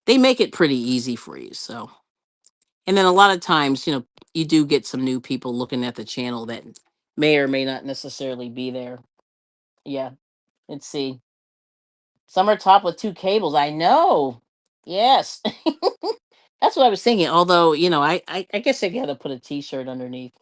they make it pretty easy for you. So, and then a lot of times, you do get some new people looking at the channel that may or may not necessarily be there. Yeah. Let's see. Some are top with two cables. I know. Yes. That's what I was thinking. Although, I guess I gotta put a t-shirt underneath.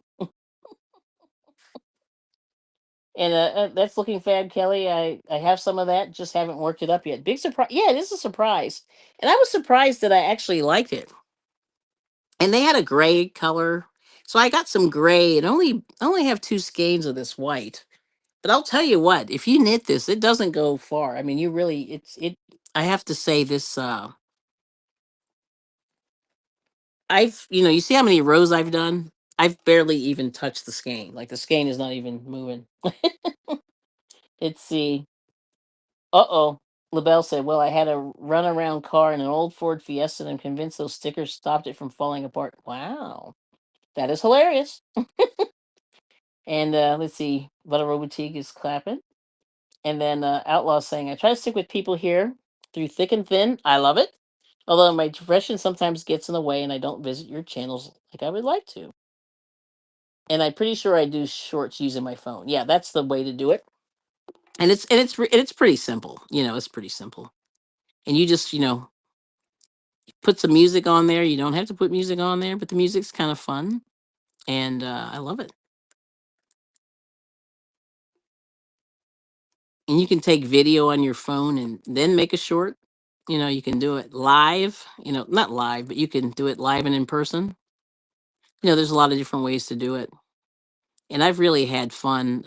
And that's looking fab, Kelly. I have some of that, just haven't worked it up yet. Big surprise. Yeah, it is a surprise. And I was surprised that I actually liked it. And they had a gray color. So I got some gray and only have two skeins of this white. But I'll tell you what, if you knit this, it doesn't go far. I mean, you really I have to say this you see how many rows I've done? I've barely even touched the skein. Like the skein is not even moving. Let's see. Uh-oh. LaBelle said, "Well, I had a runaround car in an old Ford Fiesta and I'm convinced those stickers stopped it from falling apart." Wow. That is hilarious. And let's see. Butter Boutique is clapping. And then Outlaw saying, "I try to stick with people here through thick and thin. I love it. Although my profession sometimes gets in the way and I don't visit your channels like I would like to. And I'm pretty sure I do shorts using my phone." Yeah, that's the way to do it. And it's pretty simple. It's pretty simple. And you just, put some music on there. You don't have to put music on there, but the music's kind of fun. And I love it. And you can take video on your phone and then make a short. You can do it live, not live, but you can do it live and in person. There's a lot of different ways to do it. And I've really had fun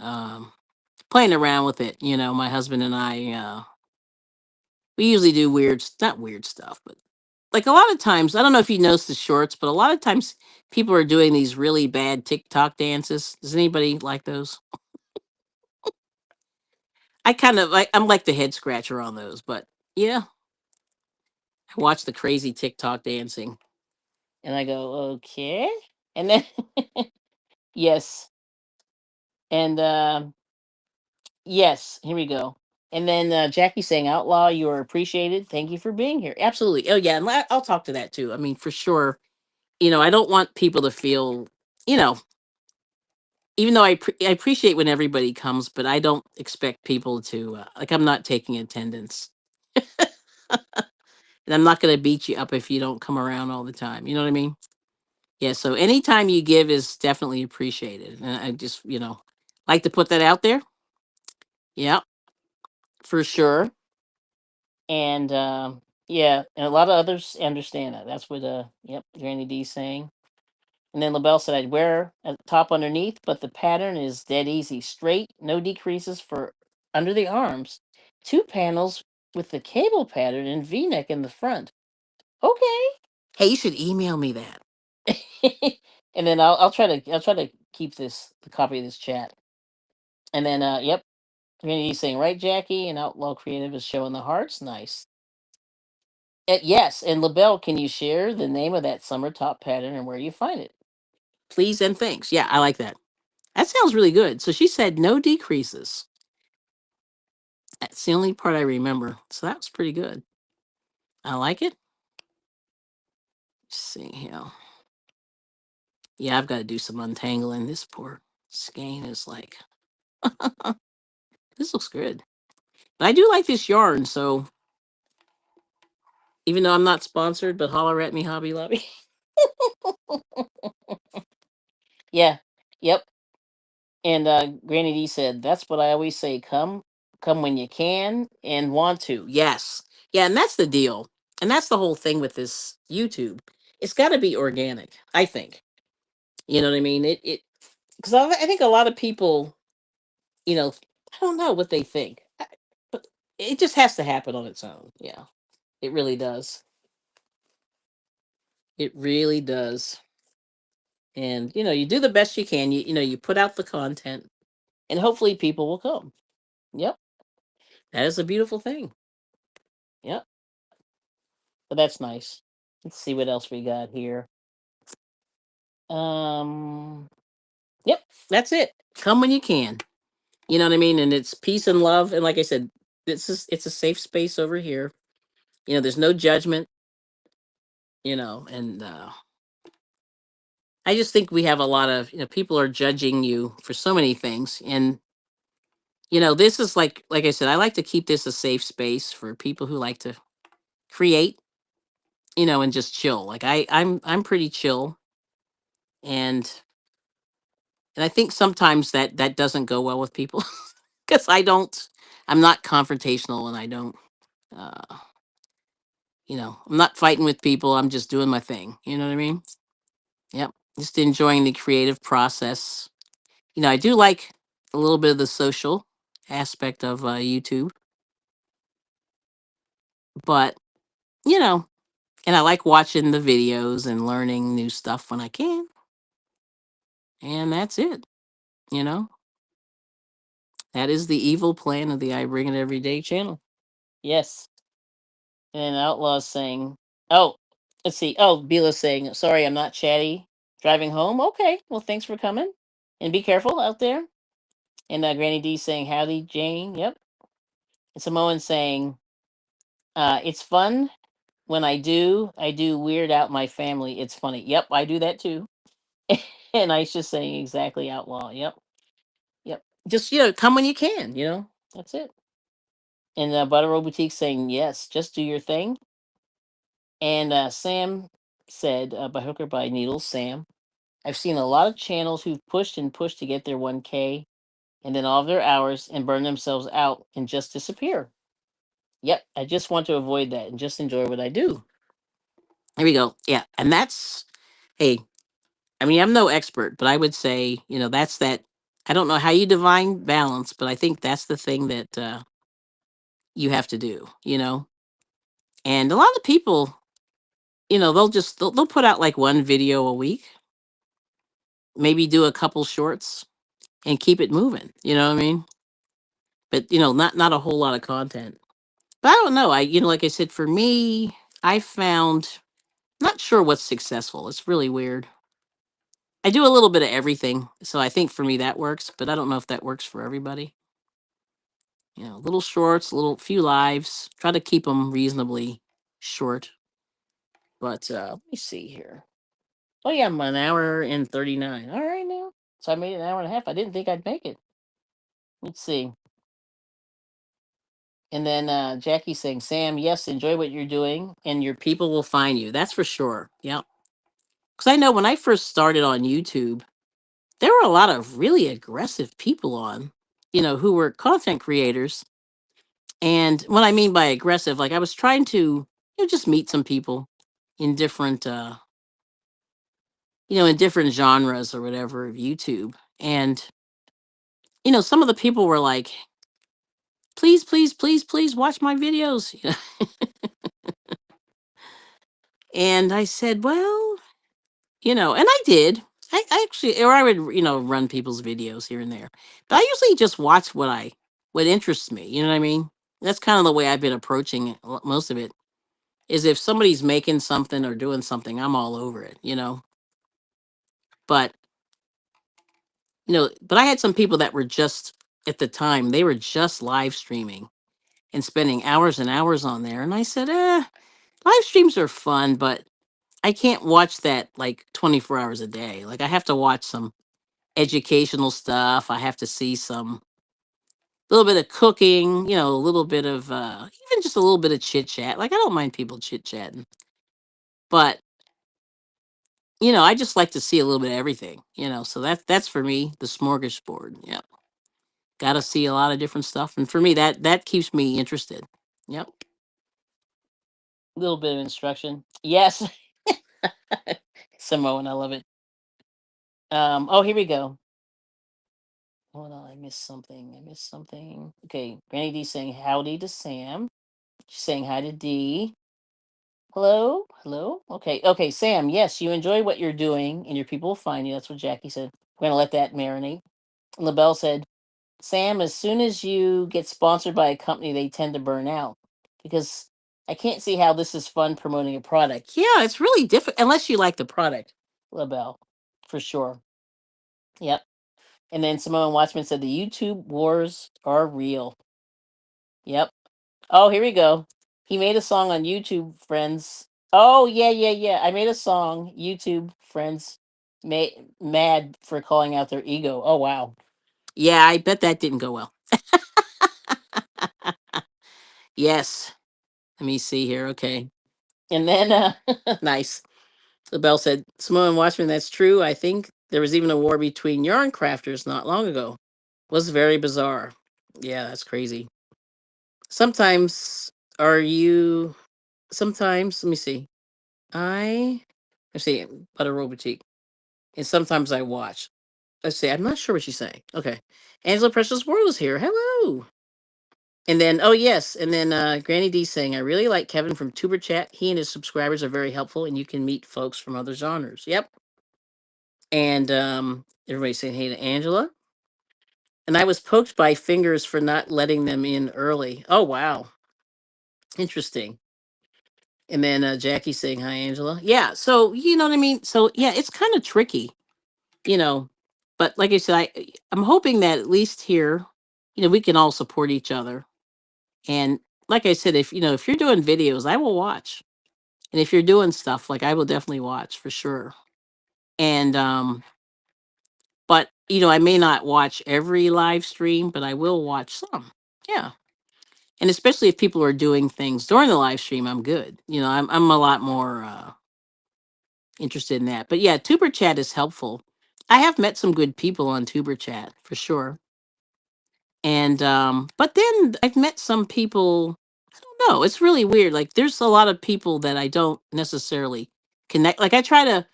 playing around with it. My husband and I, we usually do not weird stuff, but like a lot of times, I don't know if you noticed the shorts, but a lot of times people are doing these really bad TikTok dances. Does anybody like those? I'm like the head scratcher on those, but Yeah, I watch the crazy TikTok dancing, and I go, okay, and then yes, and yes, here we go. And then Jackie saying, "Outlaw, you are appreciated. Thank you for being here." Absolutely. Oh yeah, and I'll talk to that too. I mean, for sure. I don't want people to feel, you know, even though I appreciate when everybody comes, but I don't expect people to like. I'm not taking attendance, and I'm not going to beat you up if you don't come around all the time. You know what I mean? Yeah. So anytime you give is definitely appreciated, and I just like to put that out there. Yeah, for sure. And yeah, and a lot of others understand that. That's what yep, Granny D's saying. And then LaBelle said I'd wear a top underneath, but the pattern is dead easy. Straight, no decreases for under the arms. Two panels with the cable pattern and V-neck in the front. Okay. Hey, you should email me that. And then I'll try to keep the copy of this chat. And then yep, Granny D's saying, right, Jackie, and Outlaw Creative is showing the hearts. Nice. Yes, and LaBelle, can you share the name of that summer top pattern and where you find it? Please and thanks. Yeah, I like that. That sounds really good. So she said no decreases. That's the only part I remember. So that was pretty good. I like it. Let's see here. Yeah, I've got to do some untangling. This poor skein is like, this looks good. But I do like this yarn. So even though I'm not sponsored, but holler at me, Hobby Lobby. Yeah. Yep. And Granny D said, "That's what I always say. Come when you can and want to." Yes, yeah, and that's the deal, and that's the whole thing with this YouTube. It's got to be organic. I think. You know what I mean? It because I think a lot of people, you know, I don't know what they think, but it just has to happen on its own. Yeah, it really does. It really does. And you do the best you can. You put out the content, and hopefully people will come. Yep, that is a beautiful thing. Yep. But that's nice. Let's see what else we got here. Um, yep, that's it. Come when you can. You know what I mean? And it's peace and love. And like I said, it's a safe space over here. There's no judgment, and I just think we have a lot of, people are judging you for so many things. And, this is like I said, I like to keep this a safe space for people who like to create, and just chill. Like I'm pretty chill. And I think sometimes that doesn't go well with people because I'm not confrontational, and I don't, uh, I'm not fighting with people. I'm just doing my thing. You know what I mean? Yep. Just enjoying the creative process. I do like a little bit of the social aspect of YouTube, but, you know, and I like watching the videos and learning new stuff when I can. And that's it. You know, that is the evil plan of the I Bring It Every Day channel. Yes. And Outlaw's saying, oh, let's see. Oh, Bila's saying, sorry, I'm not chatty. Driving home? Okay. Well, thanks for coming. And be careful out there. And Granny D saying, howdy, Jane. Yep. And Samoan saying, it's fun when I do weird out my family. It's funny. Yep, I do that too. And I just saying exactly Outlaw. Yep. Yep. Just, come when you can, That's it. And Buttero Boutique saying, yes, just do your thing. And Sam said, by hook or by needles, Sam, I've seen a lot of channels who've pushed and pushed to get their 1K and then all of their hours and burn themselves out and just disappear. Yep, I just want to avoid that and just enjoy what I do. There we go. Yeah. And hey, I mean, I'm no expert, but I would say, that's that. I don't know how you divine balance, but I think that's the thing that you have to do, And a lot of people, they'll put out like one video a week, maybe do a couple shorts and keep it moving. You know what I mean? But not a whole lot of content. But I don't know. Like I said, for me, I found not sure what's successful. It's really weird. I do a little bit of everything, so I think for me that works. But I don't know if that works for everybody. Little shorts, little few lives. Try to keep them reasonably short. But let me see here. Oh yeah, I'm an hour and 39. All right now. So I made an hour and a half. I didn't think I'd make it. Let's see. And then Jackie saying, Sam, yes, enjoy what you're doing and your people will find you. That's for sure. Yep. Because I know when I first started on YouTube, there were a lot of really aggressive people on, who were content creators. And what I mean by aggressive, like I was trying to, just meet some people in different, in different genres or whatever of YouTube. And, some of the people were like, please, please, please, please watch my videos. And I said, well, and I did. I actually, or I would, run people's videos here and there. But I usually just watch what interests me. You know what I mean? That's kind of the way I've been approaching it, most of it. Is if somebody's making something or doing something, I'm all over it. But but I had some people that were just at the time they were just live streaming and spending hours and hours on there, and I said, live streams are fun, but I can't watch that like 24 hours a day. Like I have to watch some educational stuff. I have to see some little bit of cooking, a little bit of even just a little bit of chit chat. Like I don't mind people chit chatting, but I just like to see a little bit of everything. So that's for me the smorgasbord. Yeah, got to see a lot of different stuff, and for me that keeps me interested. Yep, a little bit of instruction. Yes, Samoan, I love it. Oh, here we go. Hold on, I missed something. I missed something. Okay, Granny D saying howdy to Sam. She's saying hi to D. Hello, hello. Okay, okay, Sam. Yes, you enjoy what you're doing, and your people will find you. That's what Jackie said. We're gonna let that marinate. And LaBelle said, Sam, as soon as you get sponsored by a company, they tend to burn out because I can't see how this is fun promoting a product. Yeah, it's really difficult unless you like the product, LaBelle, for sure. Yep. And then Simone Watchman said the YouTube wars are real. Yep. Oh, here we go. He made a song on YouTube, friends. Oh, yeah, yeah, yeah. I made a song, YouTube friends mad for calling out their ego. Oh, wow. Yeah, I bet that didn't go well. Yes. Let me see here. Okay. And then, nice. The bell said, Samoan Watchman, that's true. I think there was even a war between yarn crafters not long ago. Was very bizarre. Yeah, that's crazy. Sometimes are you sometimes let me see. Let's see, Butter Roll Boutique. And sometimes I watch. Let's see, I'm not sure what she's saying. Okay. Angela Precious World is here. Hello. And then oh yes, and then Granny D saying, I really like Kevin from Tuber Chat. He and his subscribers are very helpful and you can meet folks from other genres. Yep. And everybody's saying hey to Angela. And I was poked by fingers for not letting them in early. Oh wow. Interesting. And then Jackie saying hi, Angela. Yeah, so you know what I mean. So yeah, it's kind of tricky, you know. But like I said, I'm hoping that at least here, we can all support each other. And like I said, if you're doing videos, I will watch. And if you're doing stuff, like I will definitely watch for sure. And but I may not watch every live stream, but I will watch some. Yeah. And especially if people are doing things during the live stream, I'm good. I'm a lot more interested in that. But yeah, Tuber Chat is helpful. I have met some good people on Tuber Chat for sure. And but then I've met some people, I don't know, it's really weird. Like there's a lot of people that I don't necessarily connect. Like I try to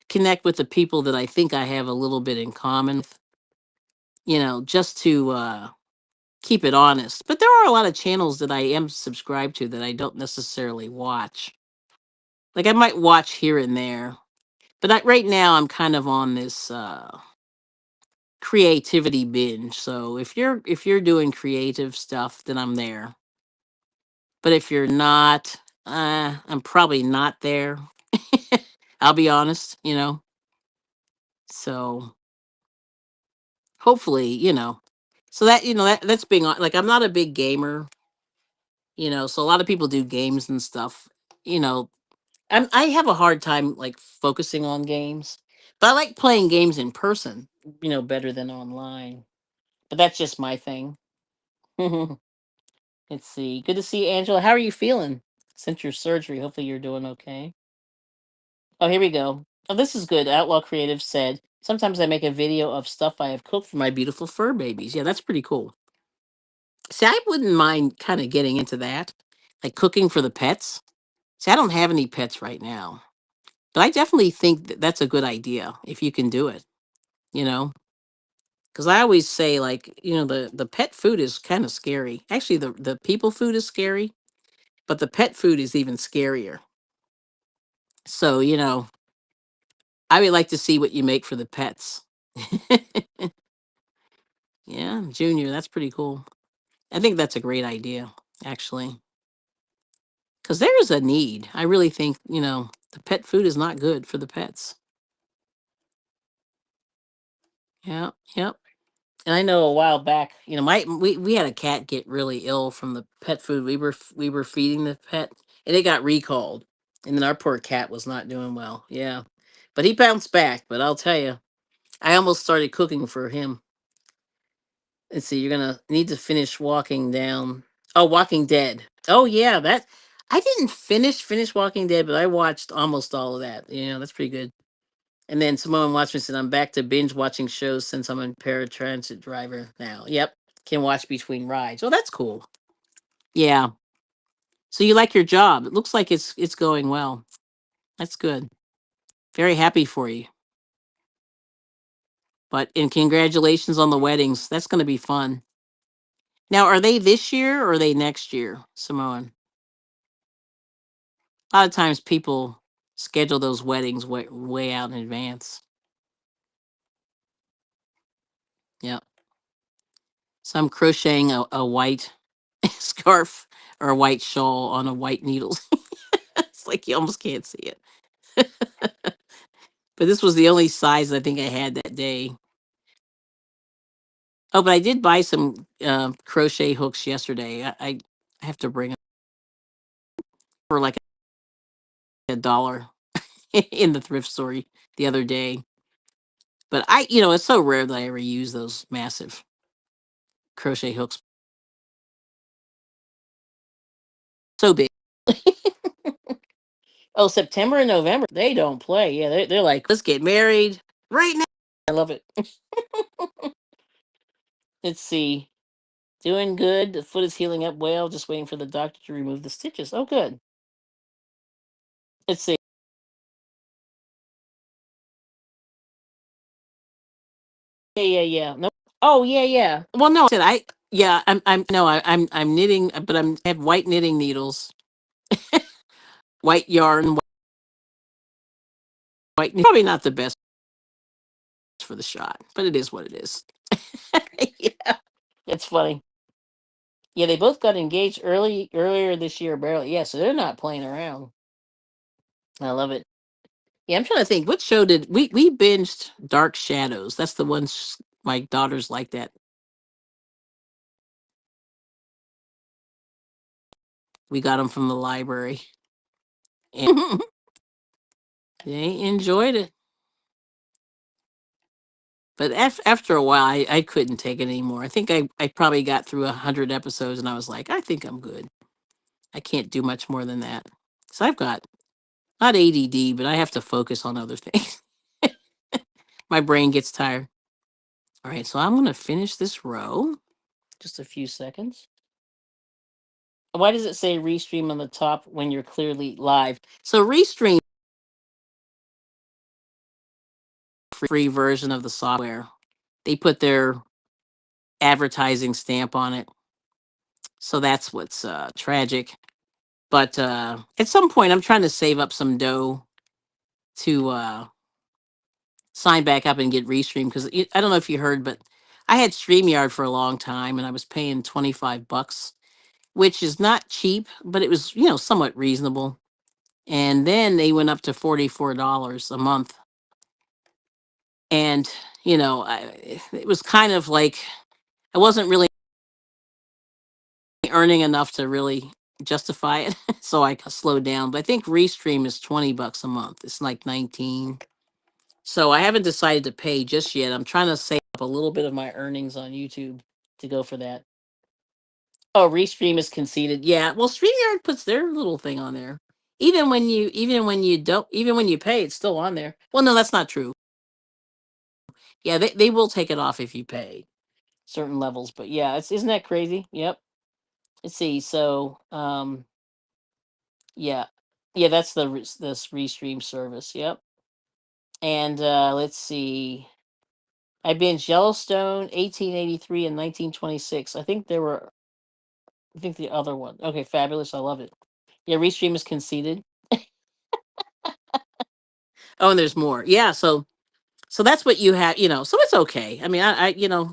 connect with the people that I think I have a little bit in common with, just to keep it honest. But there are a lot of channels that I am subscribed to that I don't necessarily watch. Like I might watch here and there. But right now I'm kind of on this creativity binge. So if you're doing creative stuff, then I'm there. But if you're not, I'm probably not there. I'll be honest, So hopefully, So that that's being like I'm not a big gamer, So a lot of people do games and stuff. You know, I have a hard time like focusing on games, but I like playing games in person, better than online. But that's just my thing. Let's see. Good to see you, Angela. How are you feeling since your surgery? Hopefully you're doing okay. Oh, here we go. Oh, this is good. Outlaw Creative said, sometimes I make a video of stuff I have cooked for my beautiful fur babies. Yeah, that's pretty cool. See, I wouldn't mind kind of getting into that, like cooking for the pets. See, I don't have any pets right now, but I definitely think that that's a good idea if you can do it, you know? Because I always say, like, the pet food is kind of scary. Actually, the people food is scary, but the pet food is even scarier. So, I would like to see what you make for the pets. Yeah, Junior, that's pretty cool. I think that's a great idea, actually, because there is a need. I really think, the pet food is not good for the pets. Yeah, yep. And I know a while back, we had a cat get really ill from the pet food we were feeding the pet, and it got recalled. And then our poor cat was not doing well. Yeah, but he bounced back. But I'll tell you, I almost started cooking for him. Let's see, you're gonna need to finish Walking Down. Oh, Walking Dead. Oh yeah, that I didn't finish Walking Dead, but I watched almost all of that. That's pretty good. And then Simone watched me said, I'm back to binge watching shows since I'm a paratransit driver now. Yep. Can watch between rides. Oh, that's cool. Yeah. So you like your job. It looks like it's going well. That's good. Very happy for you. And congratulations on the weddings. That's gonna be fun. Now, are they this year or are they next year, Simone? A lot of times people schedule those weddings way out in advance. Yep. So I'm crocheting a white scarf or a white shawl on a white needle. It's like you almost can't see it. But this was the only size I think I had that day. Oh, but I did buy some crochet hooks yesterday. I have to bring them for like $1 in the thrift store the other day. But it's so rare that I ever use those massive crochet hooks. So big. Oh, September and November, they don't play. Yeah, they're like, let's get married right now. I love it. Let's see. Doing good. The foot is healing up well. Just waiting for the doctor to remove the stitches. Oh, good. Let's see. Yeah, yeah, yeah. No. Oh, yeah, yeah. Well, no, I said yeah, I'm no, I'm knitting, but I have white knitting needles, white yarn, probably not the best for the shot, but it is what it is. Yeah, it's funny. Yeah, they both got engaged earlier this year, barely. Yeah, so they're not playing around. I love it. Yeah, I'm trying to think. What show did we binged? Dark Shadows. That's the one my daughters like that. We got them from the library, and they enjoyed it. But after a while, I couldn't take it anymore. I think I probably got through 100 episodes, and I was like, I think I'm good. I can't do much more than that. So I've got not ADD, but I have to focus on other things. My brain gets tired. All right, so I'm gonna finish this row. Just a few seconds. Why does it say restream on the top when you're clearly live? So restream free version of the software. They put their advertising stamp on it. So that's what's tragic. But at some point I'm trying to save up some dough to sign back up and get restream because I don't know if you heard, but I had StreamYard for a long time and I was paying $25 which is not cheap, but it was, somewhat reasonable. And then they went up to $44 a month. And, it was kind of like I wasn't really earning enough to really justify it. So I slowed down. But I think Restream is $20 a month. It's like 19. So I haven't decided to pay just yet. I'm trying to save up a little bit of my earnings on YouTube to go for that. Oh, Restream is conceded. Yeah. Well, StreamYard puts their little thing on there. Even when you pay, it's still on there. Well, no, that's not true. Yeah, they will take it off if you pay certain levels. But yeah, isn't that crazy? Yep. Let's see. So yeah. Yeah, that's this Restream service. Yep. And let's see. I binged Yellowstone, 1883 and 1926. I think the other one. Okay, fabulous. I love it. Yeah, Restream is conceded. Oh, and there's more. Yeah, so that's what you have, so it's okay. I mean,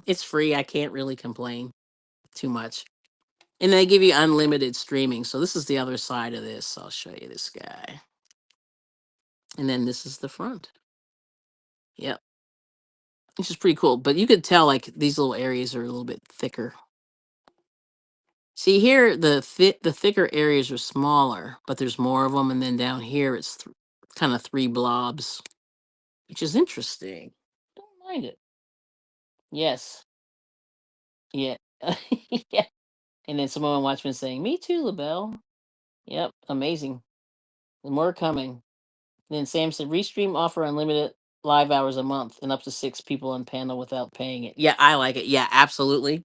it's free. I can't really complain too much. And they give you unlimited streaming. So this is the other side of this. I'll show you this guy. And then this is the front. Yep. Which is pretty cool. But you could tell like these little areas are a little bit thicker. See here, the thicker areas are smaller, but there's more of them. And then down here, it's kind of three blobs, which is interesting. Don't mind it. Yes. Yeah. Yeah. And then Samoan Watchman saying, "Me too, LaBelle." Yep. Amazing. And more coming. And then Sam said, "Restream offer unlimited live hours a month and up to 6 people on panel without paying it." Yeah, I like it. Yeah, absolutely.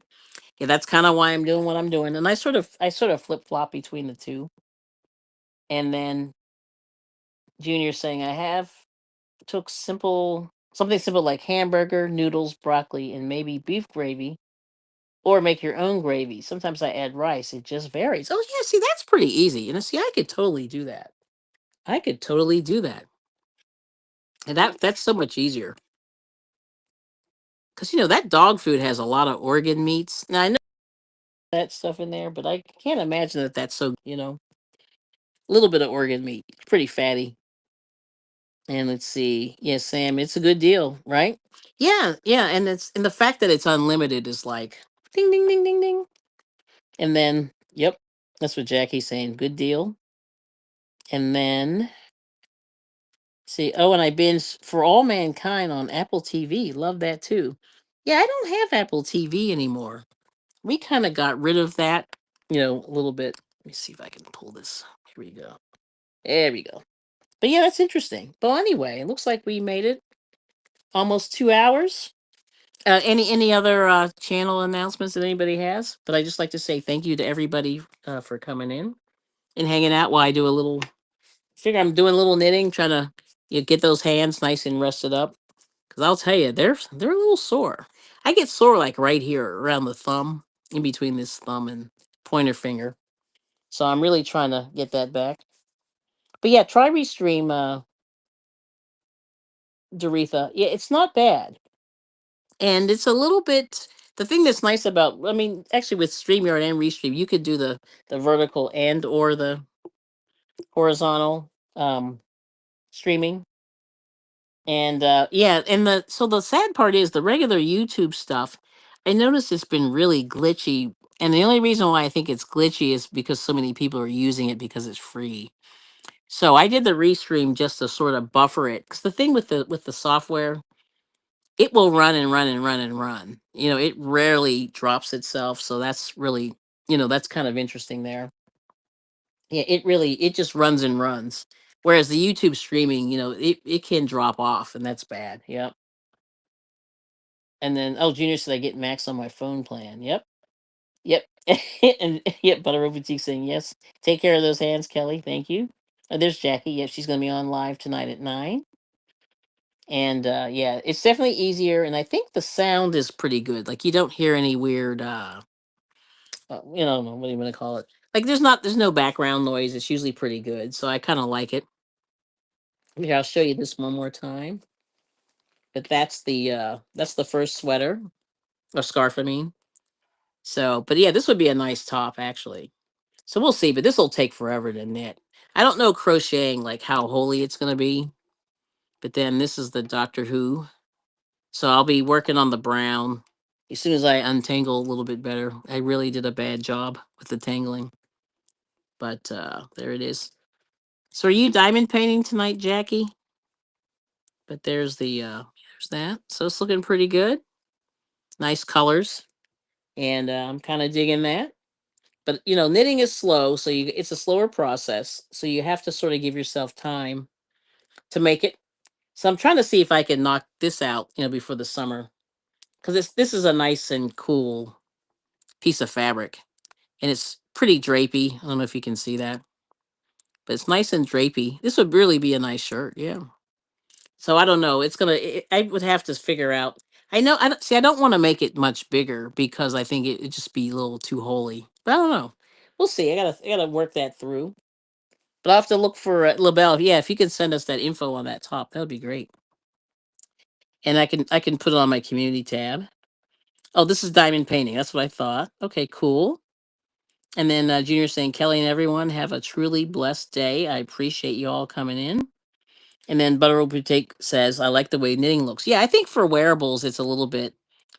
Yeah, that's kind of why I'm doing what I'm doing. And I sort of flip flop between the two. And then Junior saying, "I have took something simple like hamburger, noodles, broccoli, and maybe beef gravy, or make your own gravy. Sometimes I add rice. It just varies." Oh yeah, see that's pretty easy. See, I could totally do that. I could totally do that. And that's so much easier. Because that dog food has a lot of organ meats. Now I know that stuff in there, but I can't imagine that that's so. A little bit of organ meat, pretty fatty. And let's see, yeah, Sam, it's a good deal, right? Yeah, yeah, and the fact that it's unlimited is like ding, ding, ding, ding, ding. And then, yep, that's what Jackie's saying. Good deal. And then see, oh, and I binged For All Mankind on Apple TV. Love that too. Yeah, I don't have Apple TV anymore. We kind of got rid of that, a little bit. Let me see if I can pull this. Here we go. There we go. But yeah, that's interesting. But anyway, it looks like we made it almost 2 hours. Any other channel announcements that anybody has? But I just like to say thank you to everybody for coming in and hanging out while I do a little. Figure I'm doing a little knitting, trying to get those hands nice and rested up. Because I'll tell you, they're a little sore. I get sore like right here around the thumb, in between this thumb and pointer finger. So I'm really trying to get that back. But yeah, try Restream, Doretha. Yeah, it's not bad. And it's a little bit the thing that's nice about, I mean, actually with StreamYard and Restream, you could do the vertical and or the horizontal streaming. And yeah, and the sad part is the regular YouTube stuff. I noticed it's been really glitchy. And the only reason why I think it's glitchy is because so many people are using it because it's free. So I did the restream just to sort of buffer it. Because the thing with the software, it will run and run and run and run. It rarely drops itself. So that's really, that's kind of interesting there. Yeah, it just runs and runs. Whereas the YouTube streaming, it can drop off and that's bad. Yep. And then, oh, Junior said I get max on my phone plan. Yep. Yep. And yep, Butter Boutique saying yes. Take care of those hands, Kelly. Thank you. There's Jackie. Yep, she's gonna be on live tonight at 9. And yeah, it's definitely easier. And I think the sound is pretty good. Like you don't hear any weird I don't know what do you want to call it. Like there's no background noise. It's usually pretty good. So I kind of like it. Here, I'll show you this one more time. But that's the first sweater or scarf, I mean. So, but yeah, this would be a nice top actually. So we'll see, but this will take forever to knit. I don't know crocheting like how holy it's going to be, but then this is the Doctor Who. So I'll be working on the brown as soon as I untangle a little bit better. I really did a bad job with the tangling, but there it is. So are you diamond painting tonight, Jackie? But there's that. So it's looking pretty good. Nice colors, and I'm kind of digging that. But knitting is slow, so it's a slower process. So you have to sort of give yourself time to make it. So I'm trying to see if I can knock this out, before the summer, because this is a nice and cool piece of fabric, and it's pretty drapey. I don't know if you can see that, but it's nice and drapey. This would really be a nice shirt, yeah. So I don't know. I would have to figure out. I know. I don't see. I don't want to make it much bigger because I think it'd just be a little too holy. But I don't know. We'll see. I gotta work that through. But I'll have to look for LaBelle. Yeah, if you could send us that info on that top, that would be great. And I can put it on my community tab. Oh, this is diamond painting. That's what I thought. Okay, cool. And then Junior saying, Kelly and everyone have a truly blessed day. I appreciate you all coming in. And then Butterope Boutique says, I like the way knitting looks. Yeah, I think for wearables, it's a little bit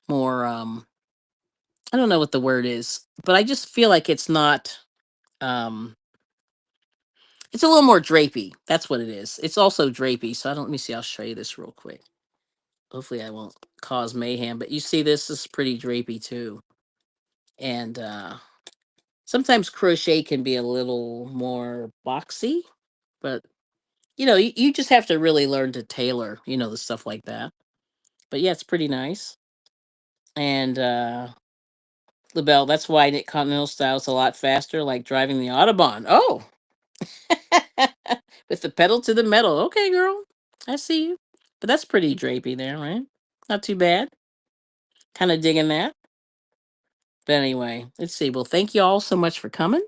more, I don't know what the word is, but I just feel like it's not, um, it's a little more drapey. That's what it is. It's also drapey. So let me see. I'll show you this real quick. Hopefully I won't cause mayhem, but you see this is pretty drapey too. And sometimes crochet can be a little more boxy, but you just have to really learn to tailor, the stuff like that. But yeah, it's pretty nice. And LaBelle, that's why Knit Continental style is a lot faster, like driving the Autobahn. Oh, with the pedal to the metal. Okay, girl, I see you. But that's pretty drapey there, right? Not too bad. Kind of digging that. But anyway, let's see. Well, thank you all so much for coming.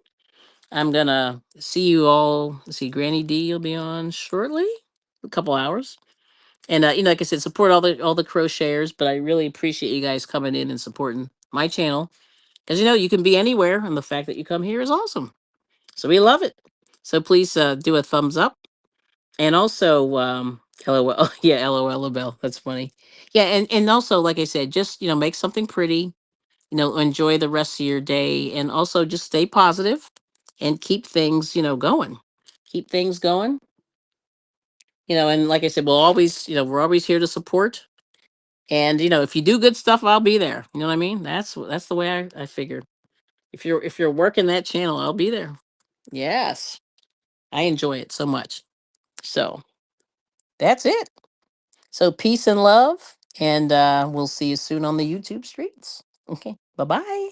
I'm gonna see you all. Let's see, Granny D, you'll be on shortly, a couple hours. And like I said, support all the crocheters. But I really appreciate you guys coming in and supporting my channel, because you can be anywhere, and the fact that you come here is awesome. So we love it. So please do a thumbs up, and also LOL. Yeah, LOL, Bell. That's funny. Yeah, and also, like I said, just make something pretty. Enjoy the rest of your day, and also just stay positive and keep things going. Keep things going. And like I said, we're always here to support. And if you do good stuff, I'll be there. You know what I mean? That's the way I figured. If you're working that channel, I'll be there. Yes. I enjoy it so much. So that's it. So peace and love, and we'll see you soon on the YouTube streets. Okay. Bye bye.